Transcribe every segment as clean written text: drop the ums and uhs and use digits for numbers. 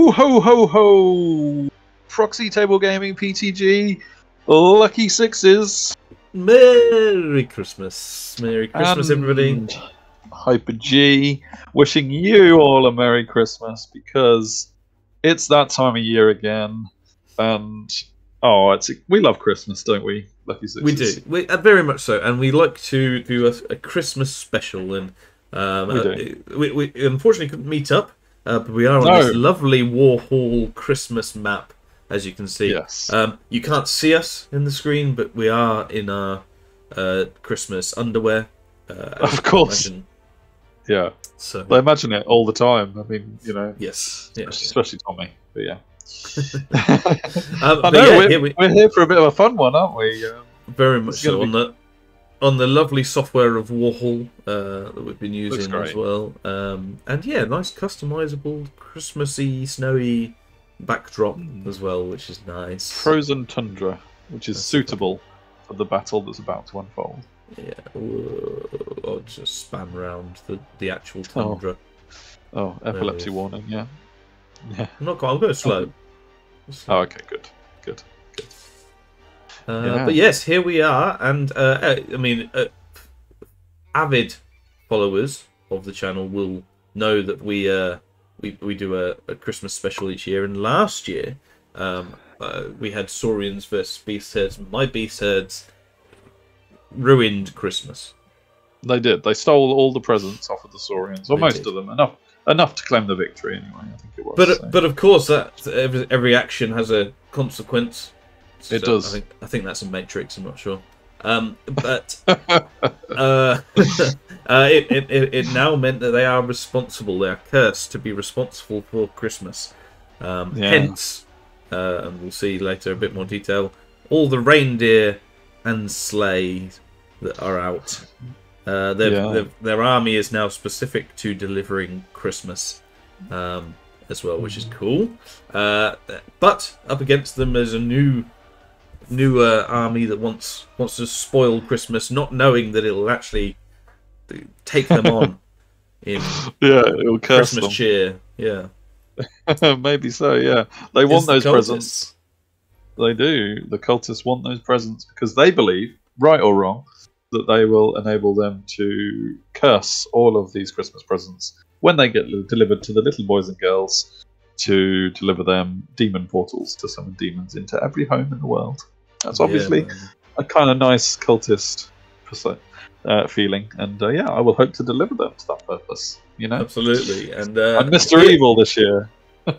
Ho ho ho ho! Proxy table gaming PTG, lucky sixes. Merry Christmas, Merry Christmas, everybody. Hyper G, wishing you all a Merry Christmas because it's that time of year again, and we love Christmas, don't we, Lucky Sixes? We do, very much so, and we like to do a Christmas special, and we unfortunately couldn't meet up, but we are on this lovely Warhol Christmas map, as you can see. Yes. You can't see us in the screen, but we are in our Christmas underwear. Of course. Yeah. So I imagine it all the time. I mean, you know. Yes. Especially Tommy. But yeah. We're here for a bit of a fun one, aren't we? Very much so. On the lovely software of Warhol that we've been using as well. And yeah, nice customizable Christmassy, snowy backdrop as well, which is nice. Frozen tundra, which is suitable for the battle that's about to unfold. Yeah, I'll just span around the actual tundra. Oh, epilepsy warning, yeah. I'm not quite, I'll go slow. Oh, okay, good. But yes, here we are, and I mean, avid followers of the channel will know that we do a Christmas special each year, and last year we had Saurians versus Beast Herds. My Beast Herds ruined Christmas. They did. They stole all the presents off of the Saurians, or most of them. Enough to claim the victory, anyway. I think it was. But of course, that every action has a consequence. It does. I think that's a Matrix. I'm not sure. But it now meant that they are responsible. They are cursed to be responsible for Christmas. Hence, and we'll see later a bit more detail, all the reindeer and sleighs that are out. Their army is now specific to delivering Christmas as well, which is cool. But up against them there's a new army that wants to spoil Christmas, not knowing that it'll actually take them on in it'll curse Christmas them. Cheer. Yeah. Maybe so, yeah. They want those presents. They do. The cultists want those presents because they believe, right or wrong, that they will enable them to curse all of these Christmas presents when they get delivered to the little boys and girls, to deliver them demon portals to summon demons into every home in the world. That's obviously a kind of nice cultist feeling, and I will hope to deliver them to that purpose. You know, absolutely. And I'm Mr. Evil this year.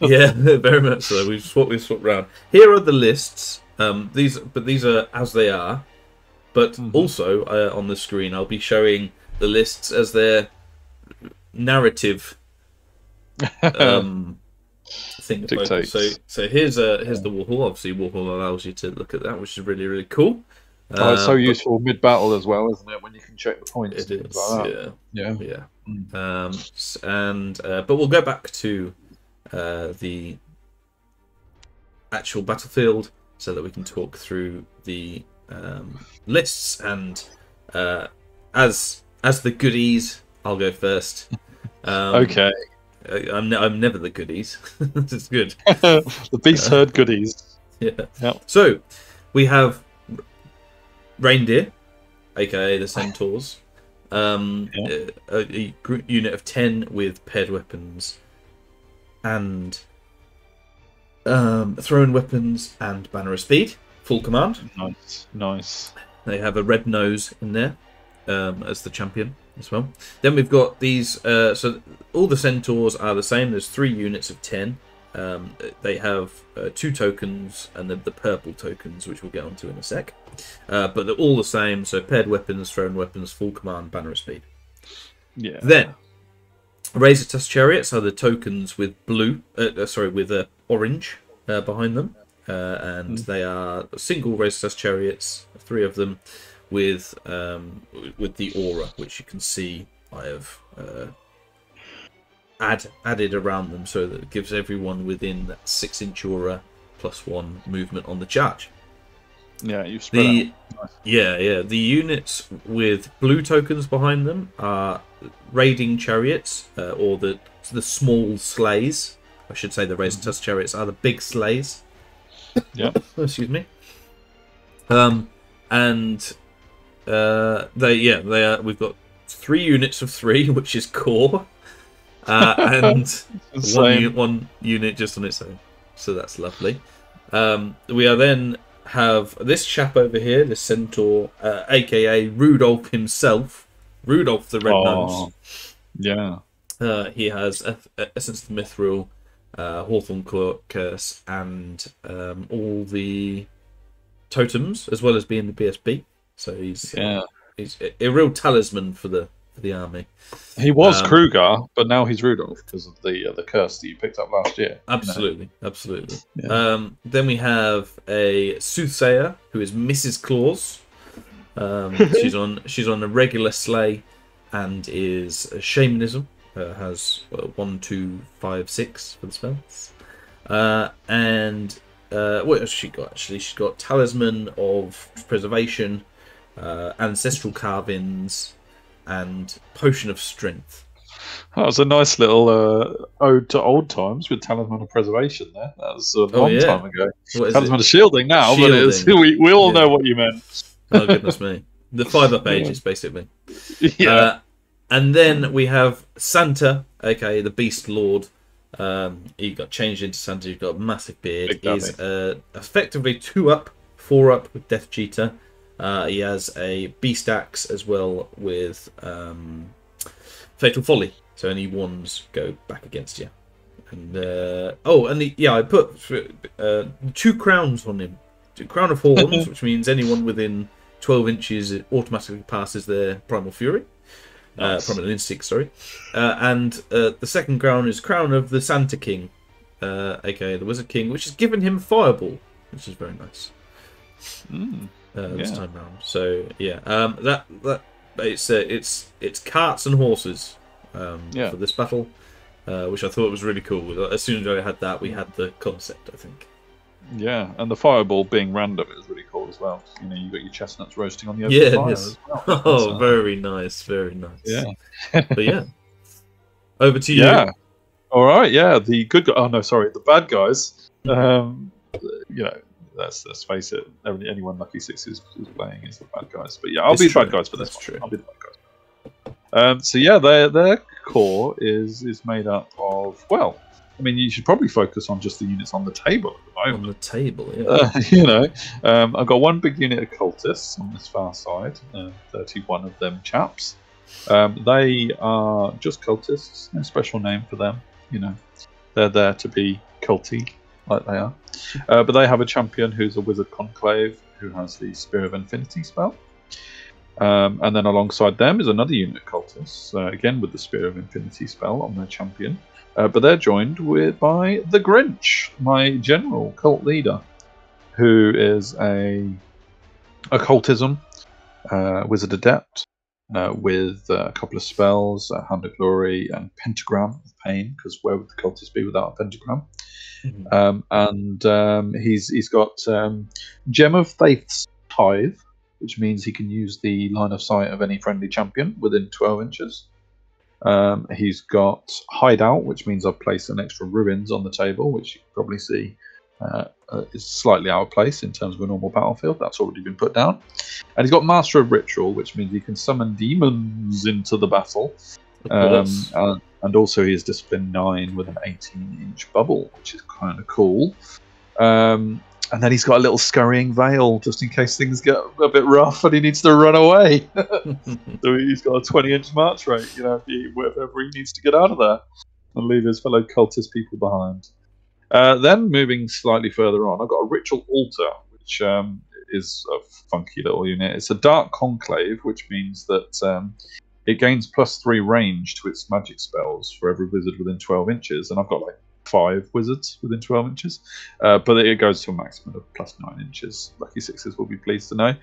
Yeah, very much so. We've swapped around. Here are the lists. These are as they are. But also on the screen, I'll be showing the lists as their narrative thing. So here's the Warhol. Obviously, Warhol allows you to look at that, which is really, really cool. It's so useful mid-battle as well, isn't it? When you can check the points. It is. Like Yeah. But we'll go back to the actual battlefield so that we can talk through the lists, and as the goodies, I'll go first. Okay. I'm never the goodies. This is good. The Beast Herd goodies. Yeah. Yep. So we have reindeer, aka the centaurs. A unit of 10 with paired weapons and thrown weapons and banner of speed. Full command. Nice. They have a red nose in there as the champion as well. Then we've got these. So all the centaurs are the same. There's 3 units of 10. They have 2 tokens and the purple tokens, which we'll get onto in a sec. But they're all the same. So paired weapons, thrown weapons, full command, banner of speed. Yeah. Then razor tusk chariots are the tokens with blue. With orange behind them. And they are single razor tusk chariots, 3 of them, with the aura, which you can see I have added around them, so that it gives everyone within that 6-inch aura +1 movement on the charge. Yeah, you spread out. Yeah. The units with blue tokens behind them are raiding chariots, or the small sleighs, I should say the Razor Tusk chariots are the big Sleighs. Yeah. Excuse me. And they are. We've got 3 units of 3, which is core, and one unit just on its own. So that's lovely. We are then have this chap over here, the Centaur, aka Rudolph himself, Rudolph the Red-Nosed. Yeah. He has Essence of Mithril, Hawthorn Curse, and all the totems, as well as being the PSP. So he's a real talisman for the army. He was Kruger, but now he's Rudolph because of the curse that you picked up last year. Absolutely, absolutely. Yeah. Then we have a Soothsayer who is Mrs. Claus. She's on a regular sleigh and is a shamanism. Has 1, 2, 5, 6 for the spells. And what else she got? Actually, she's got Talisman of Preservation, Ancestral Carvings, and Potion of Strength. That was a nice little ode to old times with Talisman of Preservation there. That was a long time ago. Talisman of Shielding now, shielding. But we all know what you meant. Oh, goodness me. The 5-up pages, basically. Yeah. And then we have Santa, aka the Beast Lord. He got changed into Santa. He's got a massive beard. He's effectively 2-up, 4-up with Death Cheetah. He has a Beast Axe as well with Fatal Folly. So any ones go back against you. And I put 2 crowns on him. 2 Crown of Horns, which means anyone within 12 inches automatically passes their Primal Fury. Primal Instinct, sorry. And the second crown is Crown of the Santa King, aka the Wizard King, which has given him Fireball, which is very nice. This time round. So yeah, it's carts and horses for this battle, which I thought was really cool. As soon as I had that, we had the concept, I think. Yeah, and the Fireball being random is really cool as well. You know, you got your chestnuts roasting on the open fire as well. Oh, very nice, very nice. Yeah. But yeah, over to you. Yeah. All right. Yeah, the good guy. Oh no, sorry, the bad guys. You know, let's face it. Anyone Lucky Six is playing is the bad guys. But yeah, I'll be the bad guys for this. That's true. I'll be the bad guys. So yeah, their core is made up of, well, I mean, you should probably focus on just the units on the table at the moment. On the table, yeah. You know, I've got 1 big unit of cultists on this far side, 31 of them chaps. They are just cultists, no special name for them. You know, they're there to be culty, like they are. But they have a champion who's a Wizard Conclave, who has the Spear of Infinity spell. And then alongside them is another unit of cultists, again with the Spear of Infinity spell on their champion. But they're joined by the Grinch, my general cult leader, who is a occultism wizard adept with a couple of spells, Hand of Glory and Pentagram of Pain, because where would the cultists be without a pentagram? He's got Gem of Faith's Tithe, which means he can use the line of sight of any friendly champion within 12 inches. He's got Hideout, which means I've placed an extra ruins on the table, which you can probably see is slightly out of place in terms of a normal battlefield. That's already been put down. And he's got Master of Ritual, which means he can summon demons into the battle. And also he has Discipline 9 with an 18-inch bubble, which is kind of cool. And then he's got a little scurrying veil, just in case things get a bit rough and he needs to run away. So he's got a 20-inch march rate, you know, wherever he needs to get out of there and leave his fellow cultist people behind. Then moving slightly further on, I've got a Ritual Altar, which is a funky little unit. It's a Dark Conclave, which means that it gains +3 range to its magic spells for every wizard within 12 inches. And I've got like 5 wizards within 12 inches, but it goes to a maximum of +9 inches. Lucky Sixes will be pleased to know.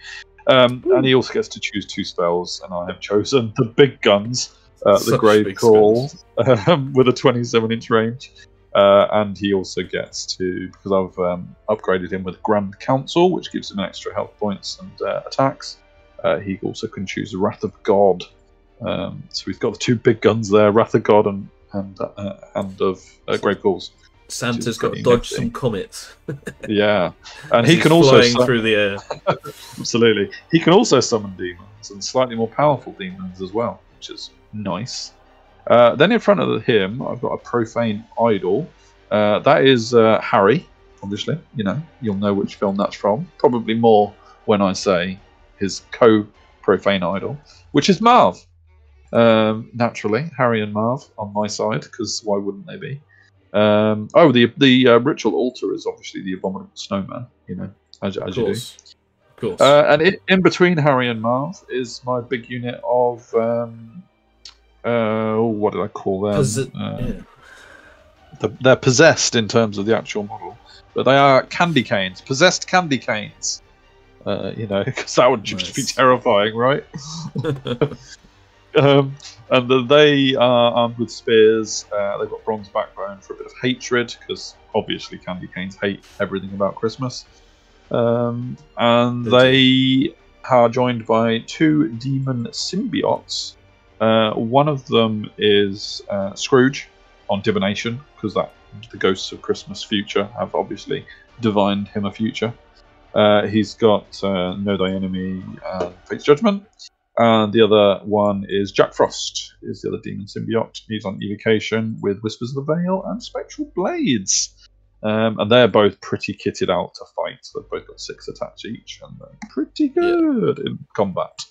And he also gets to choose 2 spells, and I have chosen the big guns, the Grave Call, with a 27-inch range. And he also gets to, because I've upgraded him with Grand Council, which gives him extra health points and attacks. He also can choose Wrath of God. So he's got the 2 big guns there, Wrath of God and of Grave Calls. Santa's got to dodge some comets. Yeah, and he can also flying through the air. Absolutely, he can also summon demons and slightly more powerful demons as well, which is nice. Then in front of him, I've got a profane idol. That is Harry. Obviously, you'll know which film that's from. Probably more when I say his co-profane idol, which is Marv. Naturally, Harry and Marv on my side, because why wouldn't they be? The ritual altar is obviously the abominable snowman. As you do. Of course. And in between Harry and Marv is my big unit of what did I call them? They're possessed in terms of the actual model, but they are candy canes, possessed candy canes. Because that would just be terrifying, right? And they are armed with spears. They've got bronze backbone for a bit of hatred, because obviously candy canes hate everything about Christmas. And they are joined by 2 demon symbiotes. One of them is Scrooge on divination, because the ghosts of Christmas future have obviously divined him a future. He's got Know Thy Enemy and Fate's Judgment. And the other one is Jack Frost, is the other demon symbiote. He's on evocation with Whispers of the Veil and Spectral Blades. And they're both pretty kitted out to fight. They've both got 6 attacks each, and they're pretty good in combat.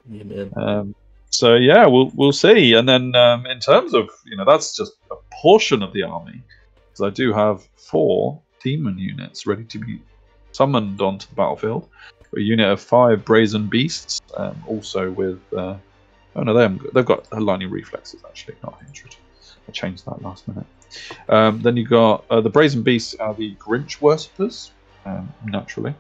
Yeah, man. So yeah, we'll see. And then in terms of that's just a portion of the army, because I do have 4 demon units ready to be summoned onto the battlefield. A unit of 5 brazen beasts, also with they've got aligning reflexes actually, not hatred. I changed that last minute. Then you've got the brazen beasts are the Grinch worshippers, naturally.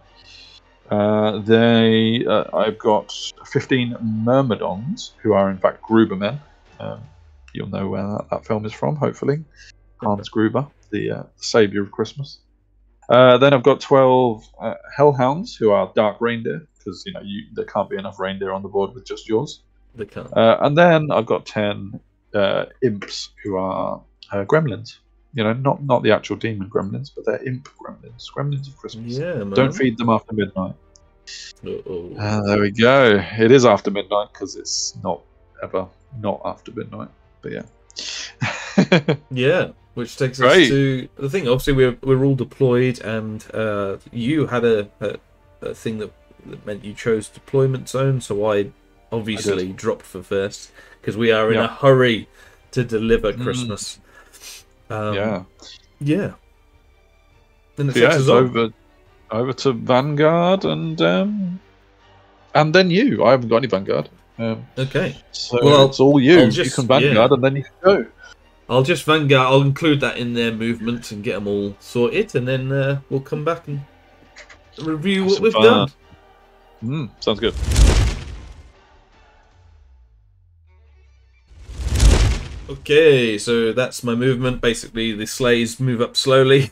I've got 15 myrmidons, who are in fact Grubermen. You'll know where that film is from, hopefully. Hans Gruber, the saviour of Christmas. Then I've got 12 hellhounds, who are dark reindeer, because there can't be enough reindeer on the board with just yours. They can't. And then I've got 10 imps, who are gremlins. Not the actual demon gremlins, but they're imp gremlins of Christmas. Yeah, man. Don't feed them after midnight. Uh-oh. There we go. It is after midnight, because it's not ever not after midnight. But yeah. Yeah. Which takes us to the thing. Obviously, we're all deployed, and you had a thing that meant you chose deployment zone. So I obviously dropped for first, because we are in a hurry to deliver Christmas. Yeah. Then it's over to Vanguard, and then you. I haven't got any Vanguard. Okay. So it's all you. You can Vanguard, and then you can go. I'll just Vanguard. I'll include that in their movements and get them all sorted, and then we'll come back and review what we've done. Sounds good. Okay, so that's my movement. Basically, the Sleighs move up slowly,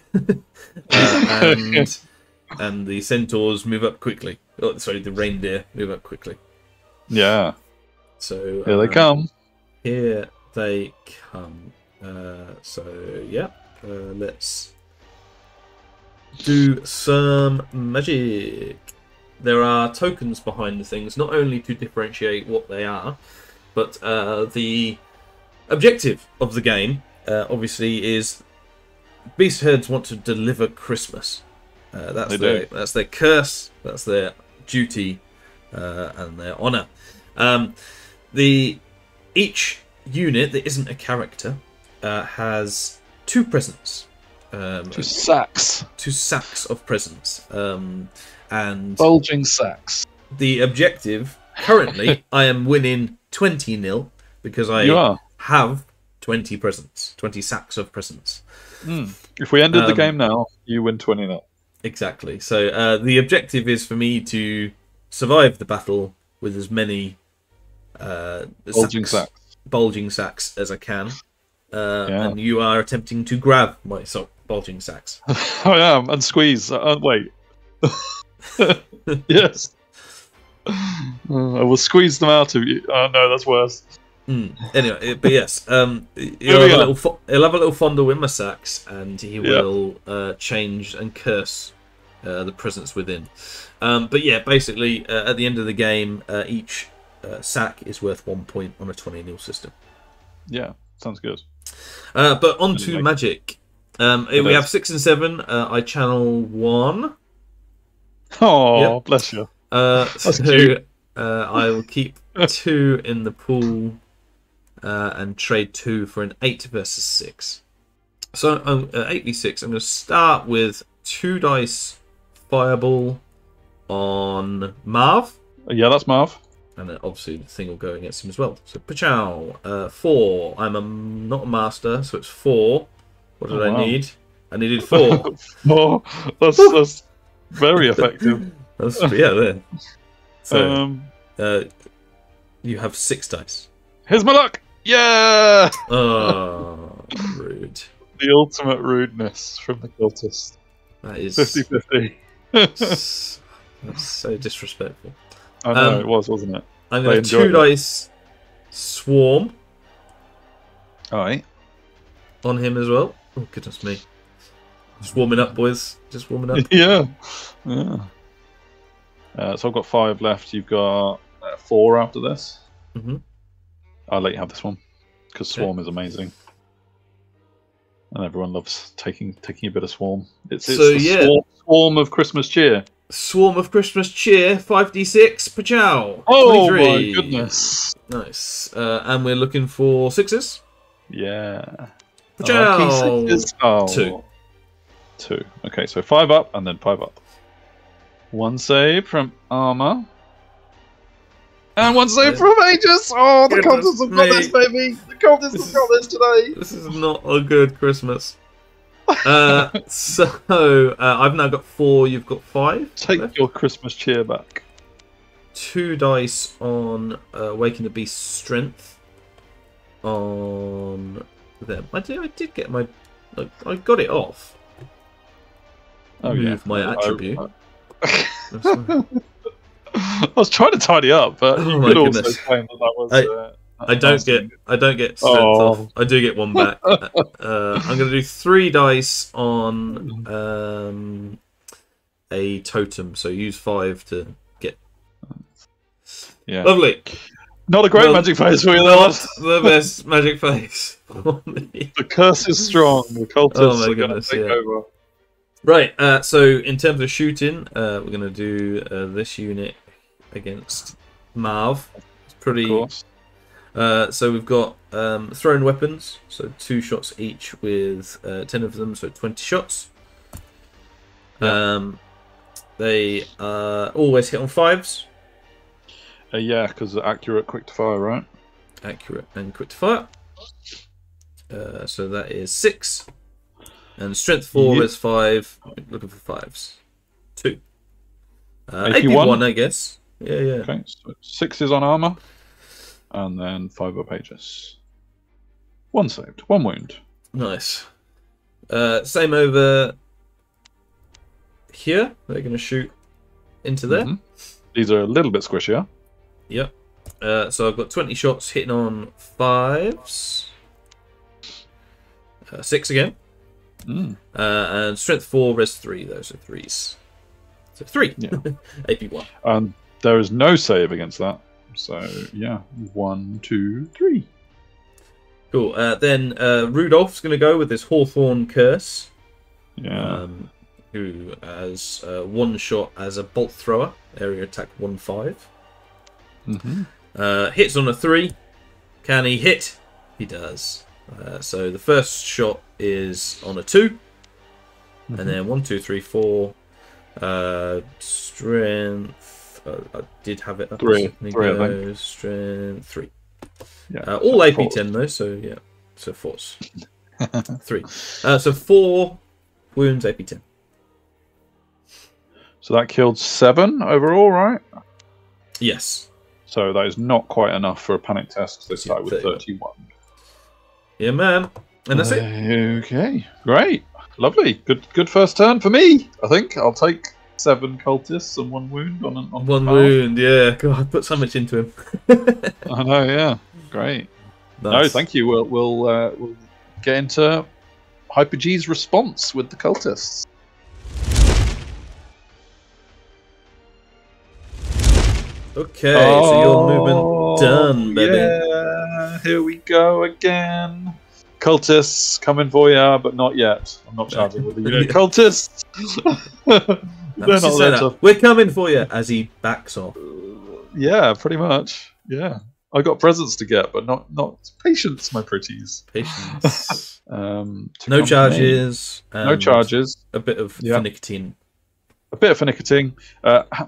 and the centaurs move up quickly. Oh, sorry, the reindeer move up quickly. Yeah. So here they come. Here they come. Let's do some magic. There are tokens behind the things, not only to differentiate what they are, but the objective of the game, obviously, is beast herds want to deliver Christmas. That's their curse, that's their duty, and their honour. Each unit that isn't a character has 2 presents. 2 sacks. 2 sacks of presents. And bulging sacks. The objective, currently, I am winning 20-0 because I have 20 presents. 20 sacks of presents. If we ended the game now, you win 20-0. Exactly. So the objective is for me to survive the battle with as many bulging sacks as I can. And you are attempting to grab my bulging sacks. I am, and squeeze. Wait. Yes. I will squeeze them out of you. Oh no, that's worse. Anyway, but yes, he'll have a little fondle in my sacks, and he will change and curse the presence within. But yeah, basically, at the end of the game, each sack is worth 1 point on a 20-0 system. Yeah, sounds good. But on to magic. We have 6 and 7. I channel 1. Oh, bless you. So I will keep 2 in the pool and trade 2 for an 8 versus 6. So 8v6. I'm going to start with 2 dice fireball on Marv. Yeah, that's Marv. And then obviously the thing will go against him as well. So Pachow, 4. I'm not a master, so it's 4. What did I need? I needed 4. 4. That's very effective. There. So you have 6 dice. Here's my luck. Yeah. Oh, rude. The ultimate rudeness from the cultist. That is 50-50. That's so disrespectful. I know it was, wasn't it? I'm going to 2 dice swarm. Alright. On him as well. Oh, goodness me. Just warming up, boys. Just warming up. Yeah. So I've got 5 left. You've got 4 after this. I'll let you have this one because Swarm is amazing, and everyone loves taking a bit of Swarm. It's swarm of Christmas cheer. Swarm of Christmas cheer. 5d6 Pachow. Oh 23. My goodness! Nice. And we're looking for 6s. Yeah. Pachow. 2. Okay, so 5 up and then 5 up. 1 save from Armor. And 1 save from Aegis! Oh, the Cultists have got this, baby! The Cultists have got this today! This is not a good Christmas. So, I've now got 4, you've got 5. Take left. Your Christmas cheer back. 2 dice on Waking the Beast's Strength. On them. I did get my... I got it off. Move my attribute. I was trying to tidy up, but you could also claim that was. I don't get strength off. I do get 1 back. I'm going to do 3 dice on a totem. So use 5 to get. Yeah. Lovely. Not a great magic phase for you, not the best magic phase for me. The curse is strong. The cultists are going to take over. Right, so in terms of shooting, we're going to do this unit against Marv. It's pretty... so we've got thrown weapons, so 2 shots each with 10 of them, so 20 shots. They always hit on 5s. Yeah, because they're accurate, quick to fire, right? Accurate and quick to fire. So that is 6. And strength 4 is 5. Looking for 5s. 2. AP1, I guess. Yeah. Okay, so 6 is on armor. And then 5 up Aegis. 1 saved. 1 wound. Nice. Same over here. They're going to shoot into there. These are a little bit squishier. Yep. So I've got 20 shots hitting on 5s. 6 again. And strength 4, res 3, those are 3s. So 3. Yeah. AP1. And there is no save against that. So, yeah. 1, 2, 3. Cool. Then Rudolph's going to go with this Hawthorn Curse. Yeah. Who has 1 shot as a bolt thrower. Area attack 1/5. Hits on a 3. Can he hit? He does. So the first shot is on a 2. And then 1, 2, 3, 4. Strength. I did have it up. 3. Strength 3. Yeah, all AP10 though, so yeah. So 4s. 3. So 4 wounds AP10. So that killed 7 overall, right? Yes. So that is not quite enough for a panic test. They start with 31. Yeah, man. And that's it. Okay, great, lovely, good first turn for me. I think I'll take 7 cultists and 1 wound on 1 wound. Yeah, God, I put so much into him. I know. Yeah, great. Nice. No, thank you. We'll get into Hyper G's response with the cultists. Okay, so your movement done, baby. Yeah, here we go again. Cultists coming for ya, but not yet. I'm not charging with the unit. Cultists! They're not there to... We're coming for you as he backs off. Yeah, pretty much. Yeah. I got presents to get, but not patience, my pretties. Patience. No charges. No charges. A bit of nicotine. A bit of nicotine.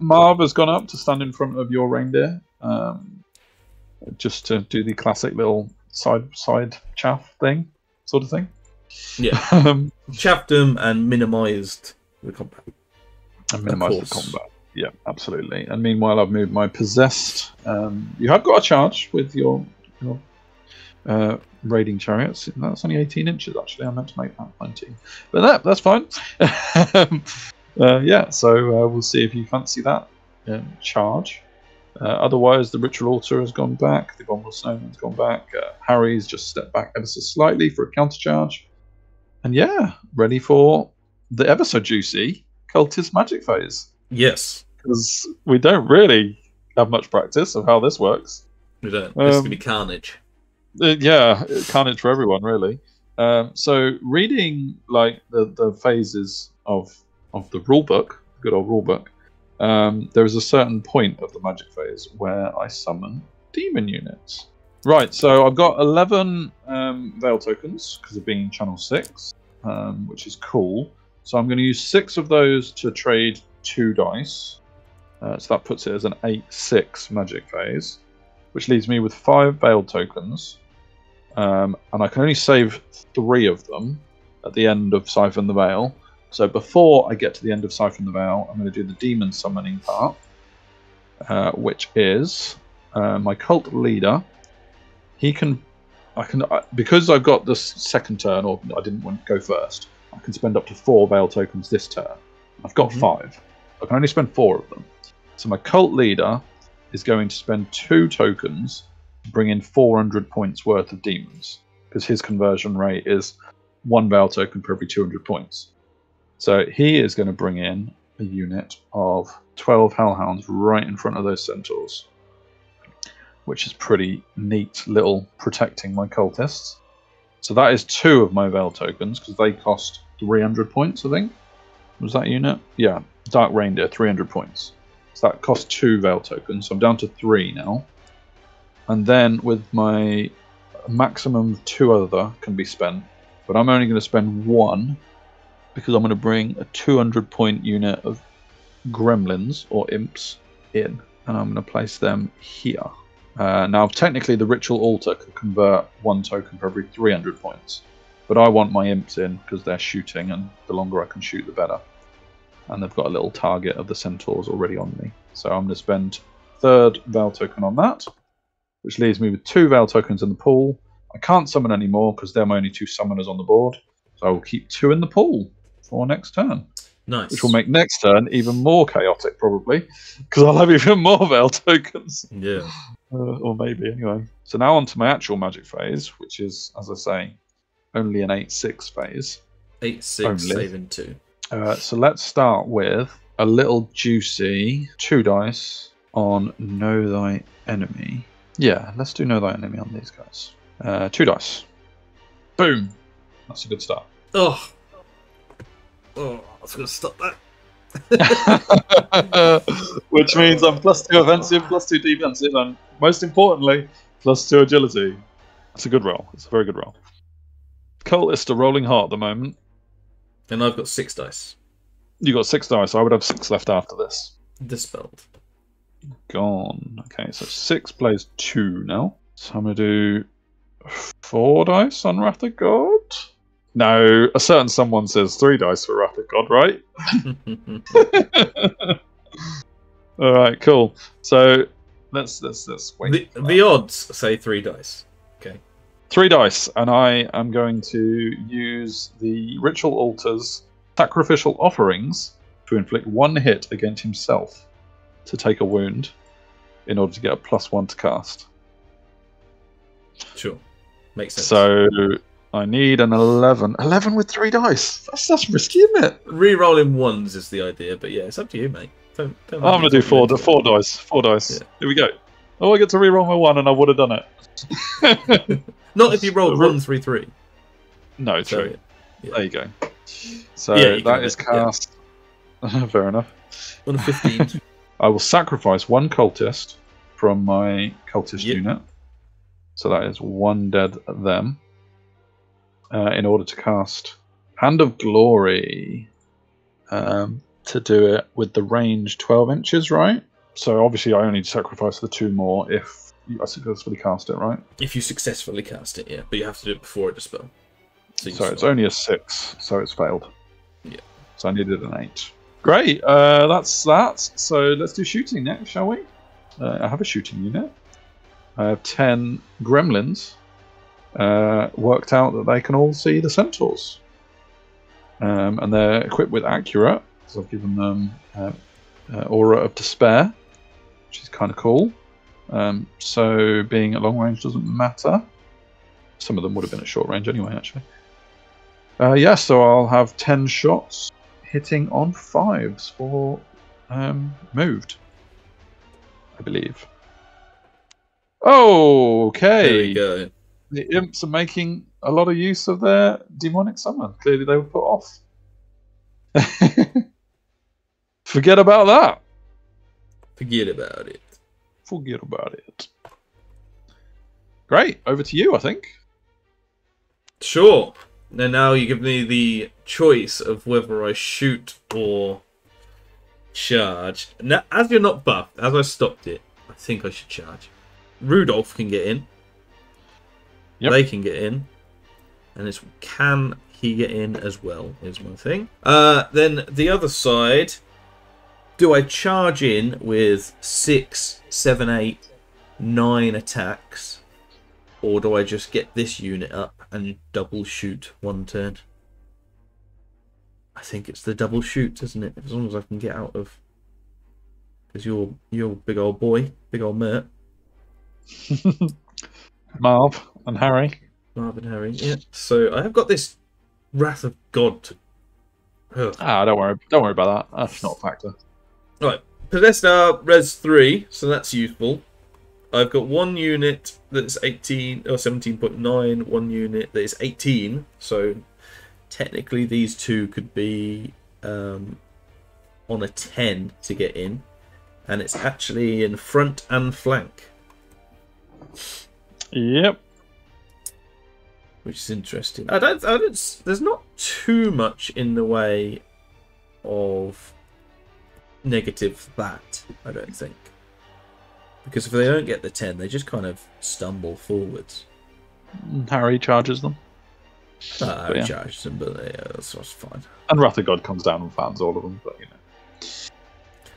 Marv has gone up to stand in front of your reindeer, just to do the classic little side chaff thing, sort of thing. Yeah. Chaffed them and minimised the combat. And minimised the combat. Yeah, absolutely. And meanwhile, I've moved my possessed. You have got a charge with your raiding chariots. That's only 18 inches, actually. I meant to make that 19. But that's fine. Yeah, so we'll see if you fancy that charge. Otherwise, the ritual altar has gone back. The abominable snowman's gone back. Harry's just stepped back ever so slightly for a counter charge. And yeah, ready for the ever so juicy cultist magic phase. Yes. Because we don't really have much practice of how this works. We don't. This is going to be carnage. Yeah, carnage for everyone, really. So reading like the phases of the rulebook, good old rulebook, there is a certain point of the magic phase where I summon demon units. Right, so I've got 11 Veil tokens because of being channel 6, which is cool. So I'm going to use 6 of those to trade 2 dice. So that puts it as an 8-6 magic phase, which leaves me with 5 Veil tokens. And I can only save 3 of them at the end of Siphon the Veil. So before I get to the end of Siphon the Veil, I'm going to do the demon summoning part, which is my cult leader. Because I've got this second turn, or I didn't want to go first, I can spend up to 4 Veil tokens this turn. I've got 5. I can only spend 4 of them. So my cult leader is going to spend 2 tokens to bring in 400 points worth of demons, because his conversion rate is 1 Veil token for every 200 points. So he is going to bring in a unit of 12 Hellhounds right in front of those centaurs, which is pretty neat little protecting my cultists. So that is 2 of my Veil tokens, because they cost 300 points, I think. Was that unit? Yeah, Dark Reindeer, 300 points. So that costs 2 Veil tokens, so I'm down to 3 now. And then with my maximum 2 other can be spent, but I'm only going to spend 1, because I'm going to bring a 200 point unit of gremlins, or imps, in. And I'm going to place them here. Now, technically, the ritual altar could convert 1 token for every 300 points. But I want my imps in because they're shooting, and the longer I can shoot, the better. And they've got a little target of the centaurs already on me. So I'm going to spend 3rd Veil token on that, which leaves me with 2 Veil tokens in the pool. I can't summon any more because they're my only 2 summoners on the board. So I will keep 2 in the pool for next turn. Nice. Which will make next turn even more chaotic, probably, because I'll have even more Veil tokens. Yeah. Or maybe, anyway. So now on to my actual magic phase, which is, as I say, only an 8-6 phase. 8-6, saving 2. So let's start with a little juicy 2 dice on Know Thy Enemy. Yeah, let's do Know Thy Enemy on these guys. 2 dice. Boom! That's a good start. Oh, I was going to stop that. Which means I'm +2 offensive, +2 defensive, and most importantly, +2 agility. That's a good roll. It's a very good roll. Cultists are rolling hot at the moment. And I've got 6 dice. You got 6 dice, so I would have 6 left after this. Dispelled. Gone. Okay, so 6 plays 2 now. So I'm going to do 4 dice on Wrath of God. No, a certain someone says 3 dice for Wrath of God, right? Alright, cool. So let's wait. The odds say 3 dice. Okay. 3 dice, and I am going to use the Ritual Altar's Sacrificial Offerings to inflict 1 hit against himself to take a wound in order to get a +1 to cast. Sure. Makes sense. So I need an 11. 11 with 3 dice. That's risky, isn't it? Re-rolling ones is the idea, but yeah, it's up to you, mate. Don't I'm going to do 4 dice. 4 dice. Yeah. Here we go. Oh, I get to re-roll my 1 and I would have done it. Not if you rolled 1, 3, 3. No, so, true. Yeah. There you go. So that is cast. Yeah. Fair enough. On a 15. I will sacrifice 1 cultist from my cultist unit. So that is 1 dead them. In order to cast Hand of Glory. To do it with the range 12 inches, right? So obviously I only sacrifice the 2 more if I successfully cast it, right? If you successfully cast it, yeah. But you have to do it before it dispel. So it's only a 6, so it's failed. Yeah. So I needed an 8. Great, that's that. So let's do shooting next, shall we? I have a shooting unit. I have 10 gremlins. Worked out that they can all see the centaurs. And they're equipped with accurate. So I've given them Aura of Despair, which is kind of cool. So being at long range doesn't matter. Some of them would have been at short range anyway, actually. So I'll have 10 shots hitting on 5s for moved, I believe. Okay. There we go. The imps are making a lot of use of their demonic summon. Clearly they were put off. Forget about that. Forget about it. Forget about it. Great. Over to you, I think. Sure. And now you give me the choice of whether I shoot or charge. Now, as you're not buffed, as I stopped it, I think I should charge. Rudolph can get in. Yep. They can get in. And it's can he get in as well, is my thing. Then the other side, do I charge in with 6, 7, 8, 9 attacks? Or do I just get this unit up and double shoot 1 turn? I think it's the double shoot, isn't it? As long as I can get out of... Because you're big old boy, big old Mert. Marv and Harry. Marv and Harry, yeah. So I have got this Wrath of God to... Don't worry about that. That's not a factor. Right, Possessed are Res 3, so that's useful. I've got 1 unit that's 18 or 17.9, 1 unit that is 18, so technically these 2 could be on a 10 to get in, and it's actually in front and flank. Yep. Which is interesting. There's not too much in the way of negative that, I don't think. Because if they don't get the 10, they just kind of stumble forwards. Harry charges them. Harry charges them, but that's fine. And Wrath of God comes down and fans all of them, but you know.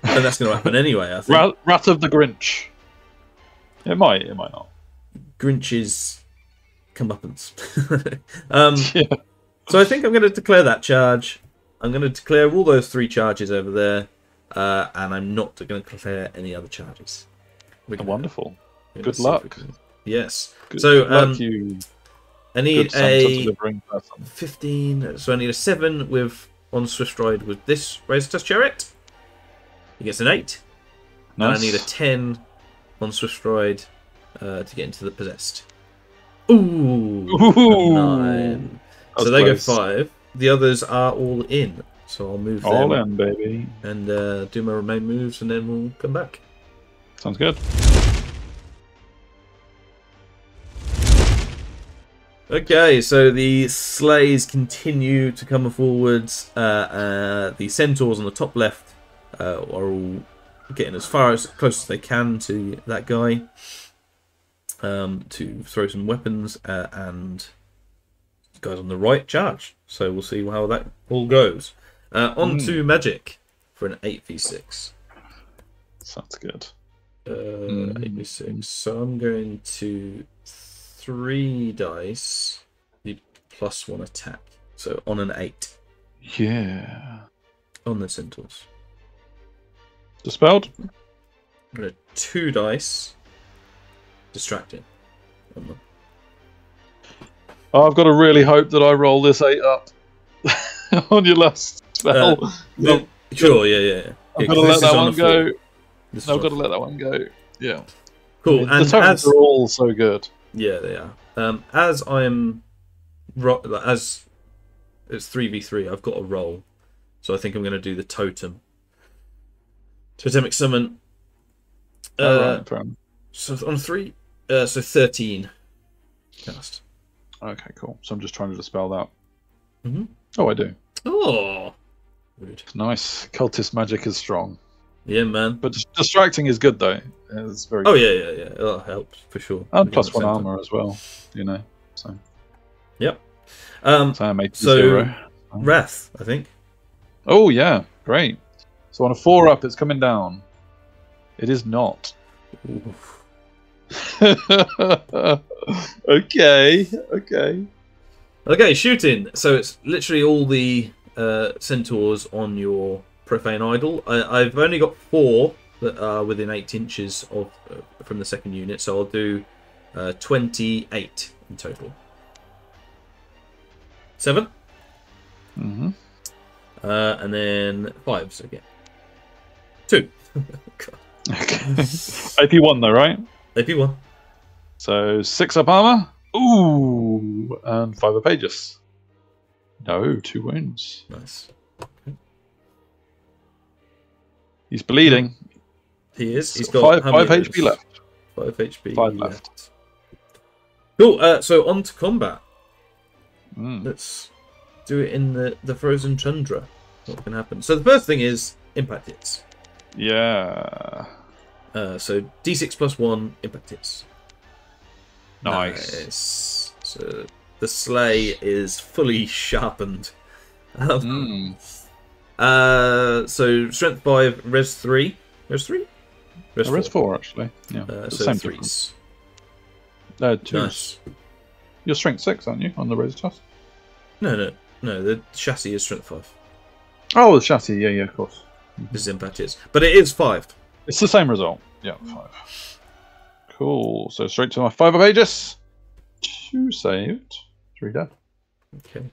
And that's going to happen anyway, I think. Wrath of the Grinch. It might not. Grinch's comeuppance. So I think I'm going to declare that charge. I'm going to declare all those 3 charges over there, and I'm not going to declare any other charges. Wonderful. Good luck. Yes. Good so luck, you. I need a 15. So I need a 7 with on Swift Ride with this Razor Tusk Chariot. He gets an 8. Nice. And I need a 10 on Swift Ride to get into the Possessed. Ooh. 9. So they go 5. The others are all in. So I'll move them. All in, baby. And do my remain moves, and then we'll come back. Sounds good. Okay, so the Sleighs continue to come forwards. The centaurs on the top left are all getting as close as they can to that guy to throw some weapons, and guys on the right charge. So we'll see how that all goes. On to magic for an 8v6. Sounds good. 8v6. So I'm going to 3 dice, the +1 attack. So on an 8. Yeah. On the centaurs. Dispelled. I'm going to 2 dice, distracting on them. I've got to really hope that I roll this 8 up on your last spell. Sure, yeah. I've got to let that one go. I've got to let that one go. Yeah. Cool. I mean, and the tokens are all so good. Yeah, they are. As it's 3v3, I've got a roll, so I think I'm going to do the totem. Totemic summon. Right, so on 3, so 13 cast. Okay, cool. So I'm just trying to dispel that. Mm-hmm. Oh, I do. Oh, weird. Nice. Cultist magic is strong. Yeah, man. But distracting is good though. It's very. Oh yeah. That helps for sure. And +1 armor as well. You know. So. Yep. So Wrath, I think. Oh yeah, great. So on a 4 up, it's coming down. It is not. Okay. Okay, shooting. So it's literally all the centaurs on your profane idol. I've only got 4 that are within 8 inches of from the second unit, so I'll do 28 in total. 7. Mm-hmm. And then 5s again. 2. Okay. AP1 though, right? AP1. So 6 up armor. Ooh, and 5 up Aegis. No, 2 wounds. Nice. He's bleeding. He is. He's got 5 HP left. 5 HP 5 left. Cool. So on to combat. Mm. Let's do it in the frozen tundra. What can happen? So the first thing is impact hits. Yeah. So D6 +1 impact hits. Nice. So the sleigh is fully sharpened. So strength 5, res 3. Res 3? Res 4 actually. Yeah. So same 3s. 2s. Nice. You're strength 6, aren't you, on the res test? No. The chassis is strength 5. Oh, the chassis. Yeah, of course. This is impact hits, but it is 5. It's the same result. Yeah, 5. Cool. So straight to my 5 of Aegis. 2 saved. 3 dead. Okay.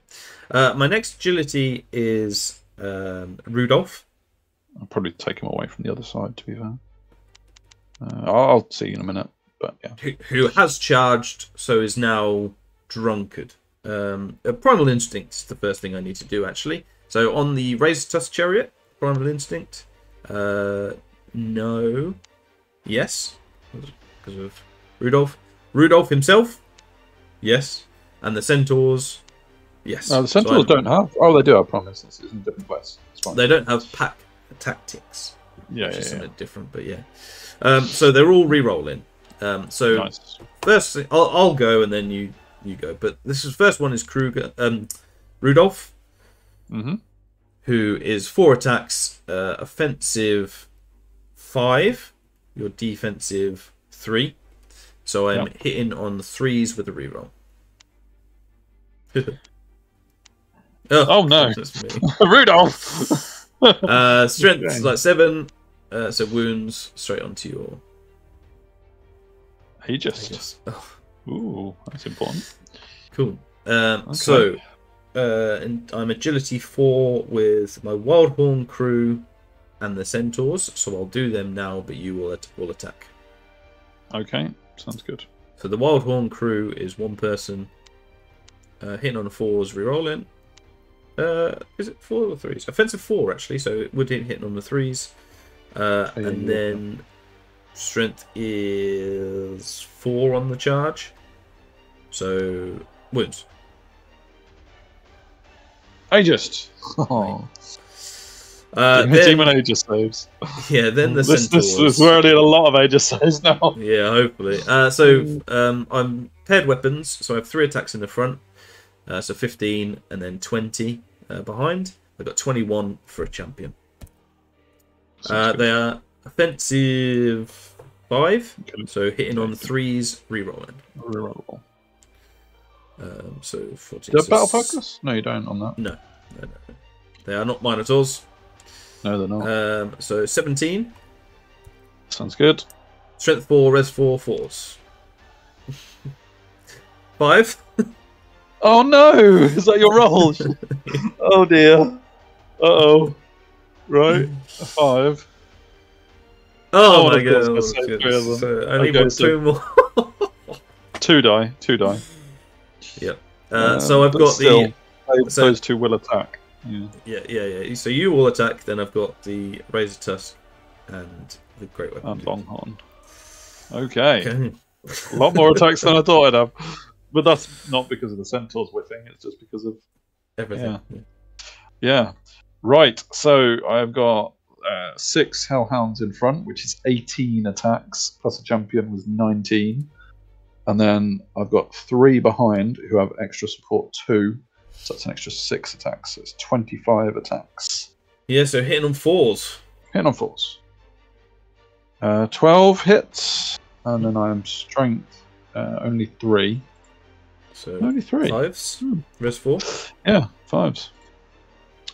My next agility is Rudolph. I'll probably take him away from the other side, to be fair. I'll see you in a minute, but yeah. Who has charged, so is now drunkard. Primal Instinct is the first thing I need to do, actually. So on the Razor Tusk Chariot, Primal Instinct. No. Yes. Because of Rudolph. Rudolph himself. Yes. And the Centaurs. Yes. No, the Centaurs don't have. Oh, they do have Primal Instincts. It's in different quests. It's fine. They don't have pack tactics. Yeah, which is something different, but yeah. So they're all re-rolling. So nice. First, I'll go and then you go. But first one is Kruger, Rudolph, who is 4 attacks, offensive 5, your defensive 3. So I'm hitting on the 3s with a reroll. Oh no, Rudolph! Strength like 7, so wounds straight onto your. Aegis. Oh. Ooh, that's important. Cool. So, and I'm agility 4 with my Wildhorn crew and the Centaurs, so I'll do them now, but you will attack. Okay, sounds good. So the Wildhorn crew is 1 person. Hitting on a 4s, rerolling. Is it 4 or 3s? Offensive 4 actually, so it would hit hitting on the 3s. And then strength is 4 on the charge. So wounds. Aegis. Oh. Then, Aegis saves. Yeah, then the Centaurs. We're already at a lot of Aegis saves now. Yeah, hopefully. I'm paired weapons, so I have 3 attacks in the front. So 15 and then 20 behind. I've got 21 for a champion. They are offensive 5, so hitting on 3s, rerolling. Reroll. So 14. Do you have battle focus? No, you don't on that. No. They are not Minotaurs. No, they're not. So 17. Sounds good. Strength 4, res 4, 4s. 5. Oh no! Is that your roll? Oh dear. Uh-oh. Right. A 5. Oh my and of god. course I saved 3 of them. So I need 2 more. 2 die. 2 die. Yep. So I've got still, those 2 will attack. Yeah. So you will attack, then I've got the Razor Tusk and the Great Weapon. And Longhorn. Okay. A lot more attacks than I thought I'd have. But that's not because of the Centaurs whiffing, it's just because of everything. Yeah. Right, so I've got 6 Hellhounds in front, which is 18 attacks, plus a champion was 19. And then I've got 3 behind who have extra support 2. So that's an extra 6 attacks. So it's 25 attacks. Yeah, so hitting on 4s. Hitting on 4s. 12 hits. And then I'm strength only 3. So only 3. 5s. Rest 4. Yeah, 5s.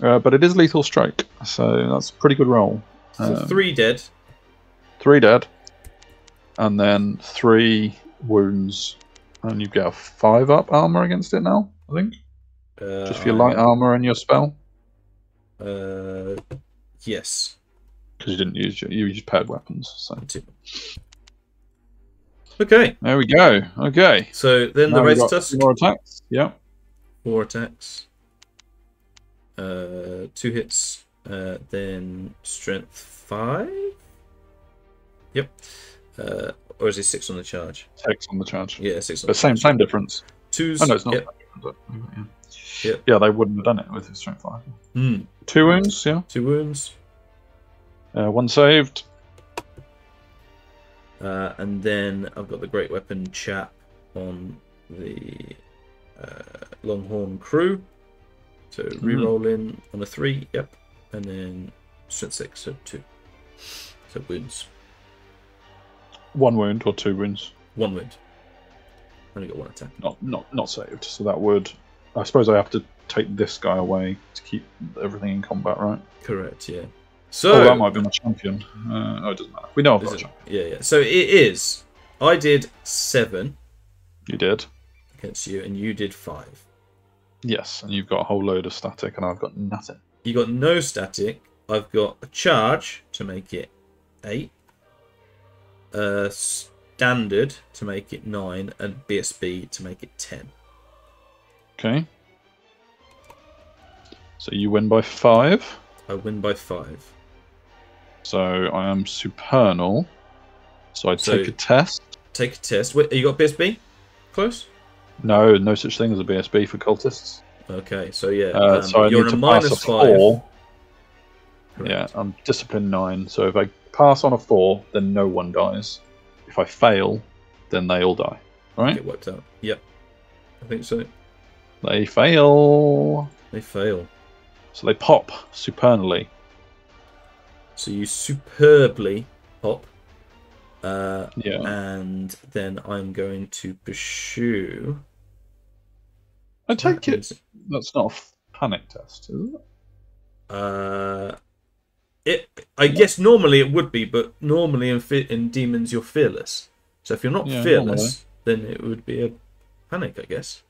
But it is lethal strike, so that's a pretty good roll. So 3 dead. 3 dead. And then 3 wounds. And you get a 5 up armor against it now, I think. Just for your light armor and your spell. Yes. Because you didn't use you used paired weapons. So. Okay. There we go. Okay. So then now the Razor Tusk. More attacks. Yeah. 4 attacks. 2 hits. Then strength 5. Yep. Or is it 6 on the charge? 6 on the charge. Yeah, 6 on the charge. Same difference. 2s. Oh no, it's not. Yep. Yeah, they wouldn't have done it with his strength 5. 2 wounds. Yeah. 2 wounds. 1 saved. And then I've got the Great Weapon chap on the Longhorn crew. So re-rolling on a 3, yep. And then strength 6, so 2. So wounds. 1 wound or 2 wounds? 1 wound. Only got 1 attack. Not saved. So that would... I suppose I have to take this guy away to keep everything in combat, right? Correct, yeah. So that might be my champion. No, it doesn't matter. We know I've got a champion. Yeah. So it is. I did 7. You did. Against you, and you did 5. Yes, and you've got a whole load of static, and I've got nothing. You got no static. I've got a charge to make it 8. Standard to make it 9, and BSB to make it 10. Okay. So you win by 5. I win by 5. So I am supernal. So I take a test. Take a test. Wait, you got BSB? Close? No such thing as a BSB for cultists. Okay, so yeah. So you're on a minus 5. 4. Yeah, I'm discipline 9. So if I pass on a 4, then no one dies. If I fail, then they all die. Right? Get wiped out. Yep. I think so. They fail. They fail. So they pop supernally. So you superbly pop. Yeah. And then I'm going to pursue. I take it that's not a panic test, is it? I guess normally it would be, but normally in demons you're fearless. So if you're not fearless, then it would be a panic, I guess.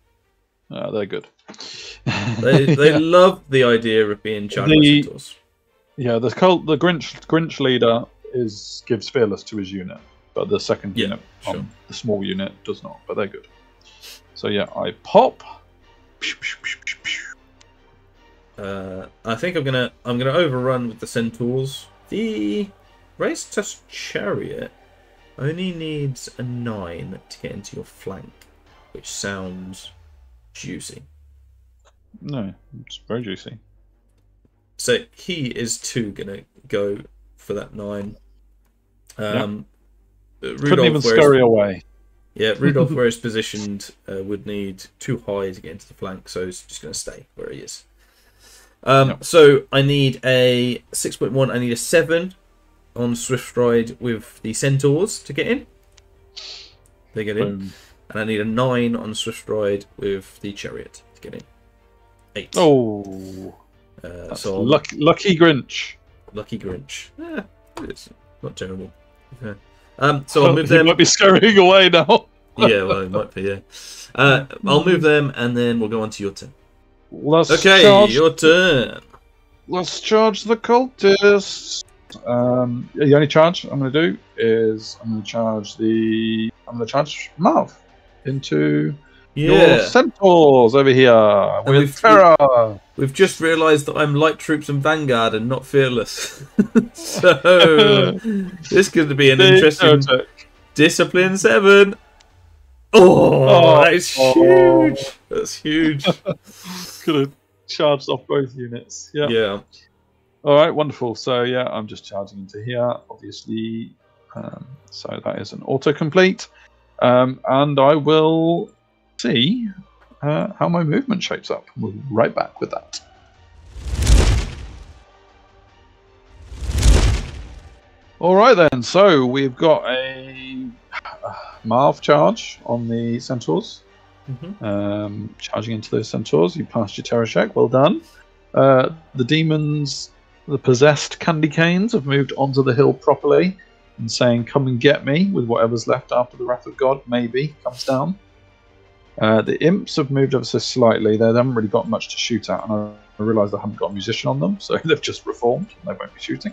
They're good. They love the idea of being charged by centaurs. Yeah, the Grinch leader gives fearless to his unit, but the second unit, the small unit, does not. But they're good. So yeah, I pop. I think I'm gonna overrun with the centaurs. The Razor Tusk Chariot only needs a 9 to get into your flank, which sounds juicy. No, it's very juicy. So he is too gonna go for that 9. Couldn't even scurry away. Yeah, Rudolph, where he's positioned, would need too high to get into the flank, so he's just going to stay where he is. So I need a 6.1. I need a 7 on Swift Stride with the Centaurs to get in. They get in. And I need a 9 on Swift Stride with the Chariot to get in. 8. Oh, so lucky Grinch. Lucky Grinch. It's not terrible. So I'll move them. He might be scurrying away now. Yeah, well, it might be, yeah. I'll move them, and then we'll go on to your turn. Your turn. Let's charge the cultists. The only charge I'm going to do is I'm going to charge Marv into your centaurs over here with terror. We've just realised that I'm light troops and vanguard and not fearless. So this could be an interesting discipline 7. Oh, that is huge. That's huge. Could have charged off both units. Yeah. Yeah. All right, wonderful. So yeah, I'm just charging into here, obviously. So that is an autocomplete, and I will see how my movement shapes up. We'll be right back with that. All right then. So we've got a Marv charge on the centaurs. Charging into those centaurs. You passed your terror check. Well done. The demons. The possessed candy canes have moved onto the hill properly and saying, "Come and get me," with whatever's left after the wrath of God maybe comes down. The imps have moved ever so slightly. They haven't really got much to shoot at, and I realise I haven't got a musician on them, so they've just reformed and they won't be shooting.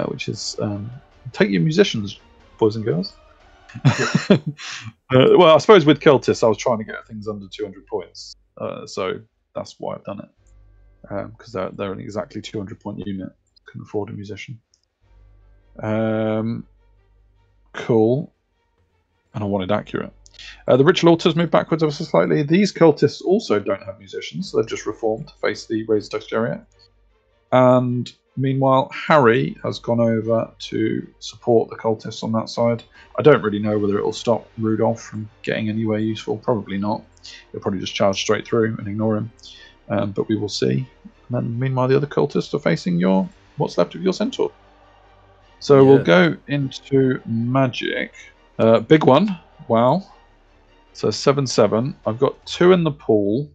Which is take your musicians, boys and girls. Well, I suppose with Cultists, I was trying to get things under 200 points, so that's why I've done it. Because they're an exactly 200-point unit. Couldn't afford a musician. Cool. And I wanted accurate. The ritual altars move backwards ever so slightly. These cultists also don't have musicians. So they've just reformed to face the Razor Duck's chariot. And meanwhile, Harry has gone over to support the cultists on that side. I don't really know whether it will stop Rudolph from getting anywhere useful. Probably not. He'll probably just charge straight through and ignore him. But we will see. And then, meanwhile, the other cultists are facing what's left of your centaur. So we'll go into magic. Big one. Wow. So 7/7. I've got 2 in the pool.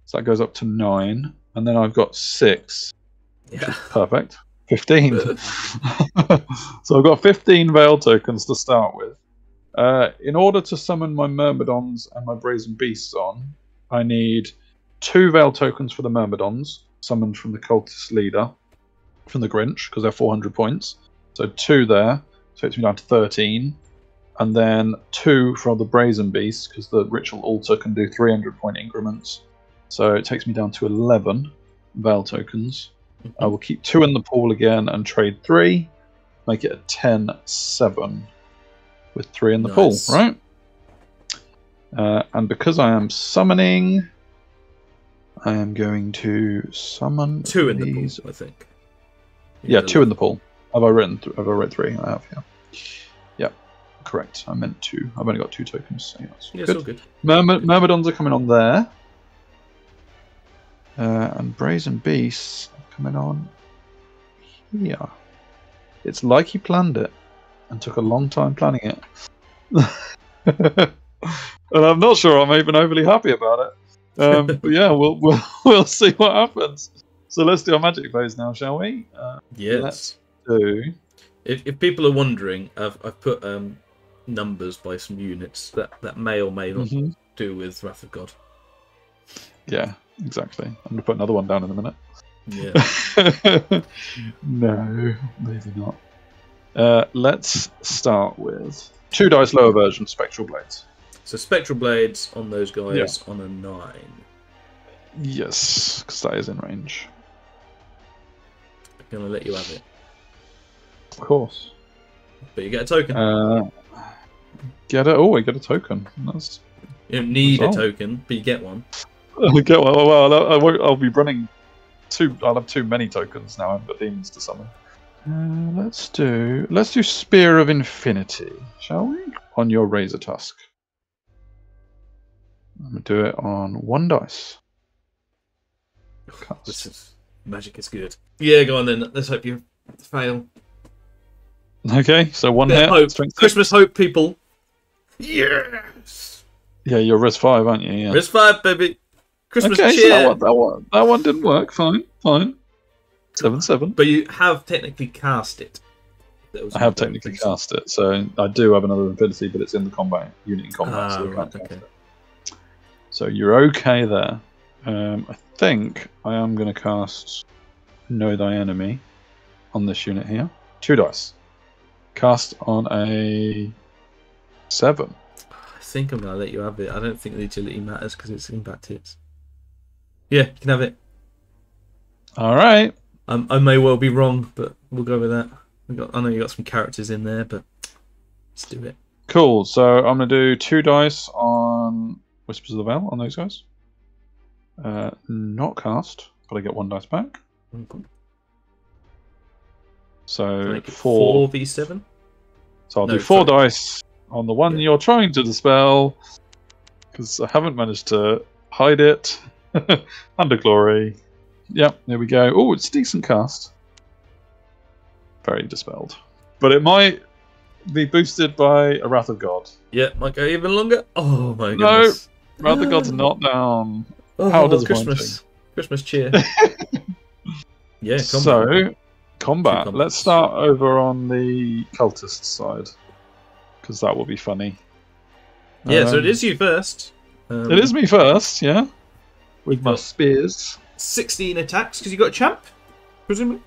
So that goes up to 9. And then I've got 6. Which is perfect. 15. So I've got 15 Veil tokens to start with. In order to summon my Myrmidons and my Brazen Beasts on, I need 2 Veil tokens for the Myrmidons, summoned from the Cultist leader, from the Grinch, because they're 400 points. So 2 there, takes me down to 13. And then 2 for the Brazen Beasts, because the Ritual Altar can do 300-point increments. So it takes me down to 11 Veil tokens. I will keep 2 in the pool again and trade 3, make it a 10/7 with 3 in the pool, right? And because I am summoning, I am going to summon 2 in the pool, I think. Yeah, 2 in the pool. Have I written 3? I have, yeah. Yeah, correct. I meant 2. I've only got 2 tokens. So yeah, it's all good. Myrmidons are coming on there. And Brazen Beasts are coming on here. It's like he planned it and took a long time planning it. And I'm not sure I'm even overly happy about it. But yeah, we'll see what happens. So let's do our magic phase now, shall we? Yes. Let's do. If people are wondering, I've put numbers by some units that may or may not do with Wrath of God. Yeah, exactly. I'm going to put another one down in a minute. Yeah. No, maybe not. Let's start with 2 dice lower version, Spectral Blades. So Spectral Blades on those guys on a 9. Yes, because that is in range. I'm going to let you have it. Of course. But you get a token. Get it? Oh, I get a token. That's you don't need a token, but you get one. I get one. Well, I'll be running 2. I'll have too many tokens now. I've got demons to summon. Let's do Spear of Infinity, shall we? On your Razor Tusk. I'm going to do it on 1 dice. Magic is good. Yeah, go on then. Let's hope you fail. Okay, so 1 hit. Hope. Christmas hope, people. Yes. Yeah, you're Res 5, aren't you? Yeah. Res 5, baby. Christmas cheer. So that one didn't work. Fine. 7/7. But you have technically cast it. I have technically cast it, so I do have another ability, but it's in the combat unit in combat, so we can't cast it. So you're okay there. I think I am going to cast Know Thy Enemy on this unit here. 2 dice. Cast on a 7. I think I'm going to let you have it. I don't think the agility matters because it's impact hits. Yeah, you can have it. All right. I may well be wrong, but we'll go with that. I know you got some characters in there, but let's do it. Cool. So I'm going to do 2 dice on Whispers of the Veil on those guys. Not cast, but I get 1 dice back. Mm-hmm. So 4v7. So I'll do 4 dice on the one you're trying to dispel, because I haven't managed to hide it. Under glory. Yep, there we go. Oh, it's a decent cast. Very dispelled. But it might be boosted by a Wrath of God. Yeah, might go even longer. Oh my goodness. No, Wrath of God's not down. Oh, how disappointing. Christmas cheer. Yeah, combat. So, combat. Let's start over on the Cultist side, because that will be funny. Yeah, so it is you first. It is me first, yeah. With my spears. 16 attacks, because you got a champ, presumably?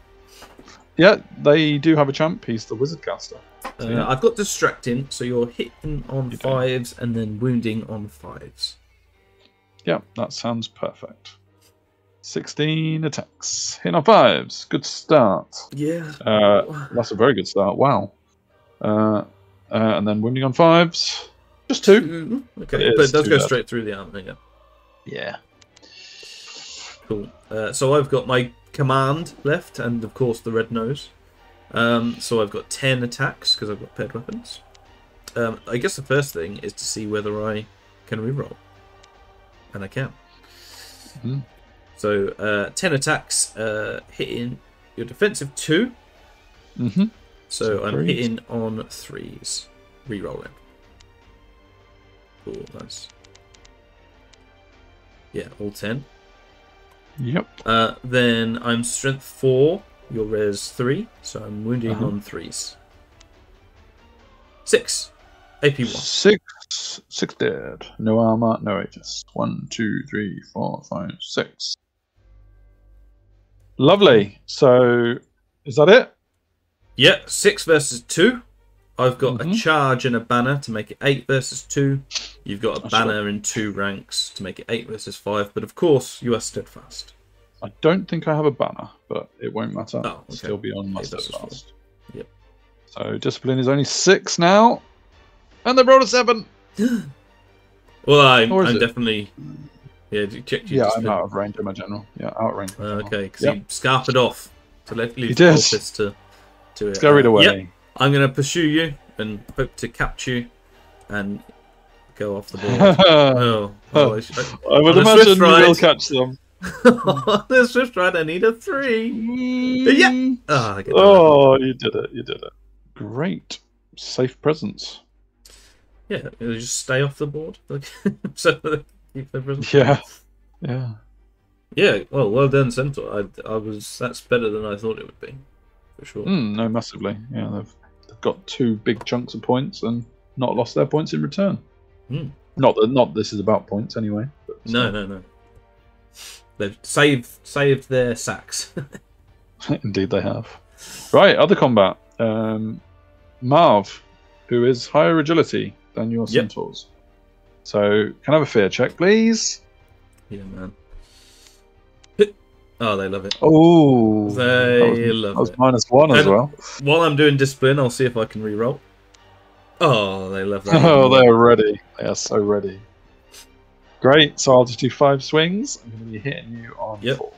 Yeah, they do have a champ. He's the wizard caster. So, yeah. I've got distracting, so you're hitting on 5s and then wounding on 5s. Yeah, that sounds perfect. 16 attacks. Hitting on 5s. Good start. Yeah. That's a very good start. Wow. And then wounding on 5s. Just 2. Okay, but it does go straight through the armor. Yeah. Cool. So I've got my command left, and of course the red nose. So I've got 10 attacks because I've got paired weapons. I guess the first thing is to see whether I can reroll, and I can. Mm-hmm. So 10 attacks, hitting your defensive 2. Mm-hmm. So I'm hitting on 3s, rerolling. Cool, nice. Yeah, all 10. Yep. Then I'm strength 4, your res 3, so I'm wounding on 3s. 6. AP 1. 6 dead. No armor, no Aegis. 1, 2, 3, 4, 5, 6. Lovely. So, is that it? Yeah, 6 versus 2. I've got a charge and a banner to make it 8 versus 2. You've got a banner in 2 ranks to make it 8 versus 5. But of course, you are steadfast. I don't think I have a banner, but it won't matter. Oh, okay. Still be on my steadfast. Yep. So discipline is only 6 now, and they rolled a 7. Well, I'm definitely. Yeah, check your I'm out of range in my general. Yeah, out of range. Okay, because you scarpered off to leave the Cultists to it. Scurried away. Yep. I'm going to pursue you and hope to catch you and go off the board. I would imagine you will catch them. On the Swift Ride, I need a 3. Yeah. You did it. You did it. Great. Safe presence. Yeah, it'll just stay off the board. So keep their presence. Yeah. Yeah. Yeah, well done, Centaur. That's better than I thought it would be. For sure. No, massively. Yeah, they've got 2 big chunks of points and not lost their points in return. Not this is about points anyway. But, no. They've saved their sacks. Indeed they have. Right, other combat. Marv, who is higher agility than your centaurs. So, can I have a fear check, please? Yeah, man. Oh, they love it. Oh, they love it. That was -1 as well. While I'm doing discipline, I'll see if I can reroll. Oh, they love that. Oh, they're ready. They are so ready. Great, so I'll just do 5 swings. I'm going to be hitting you on 4.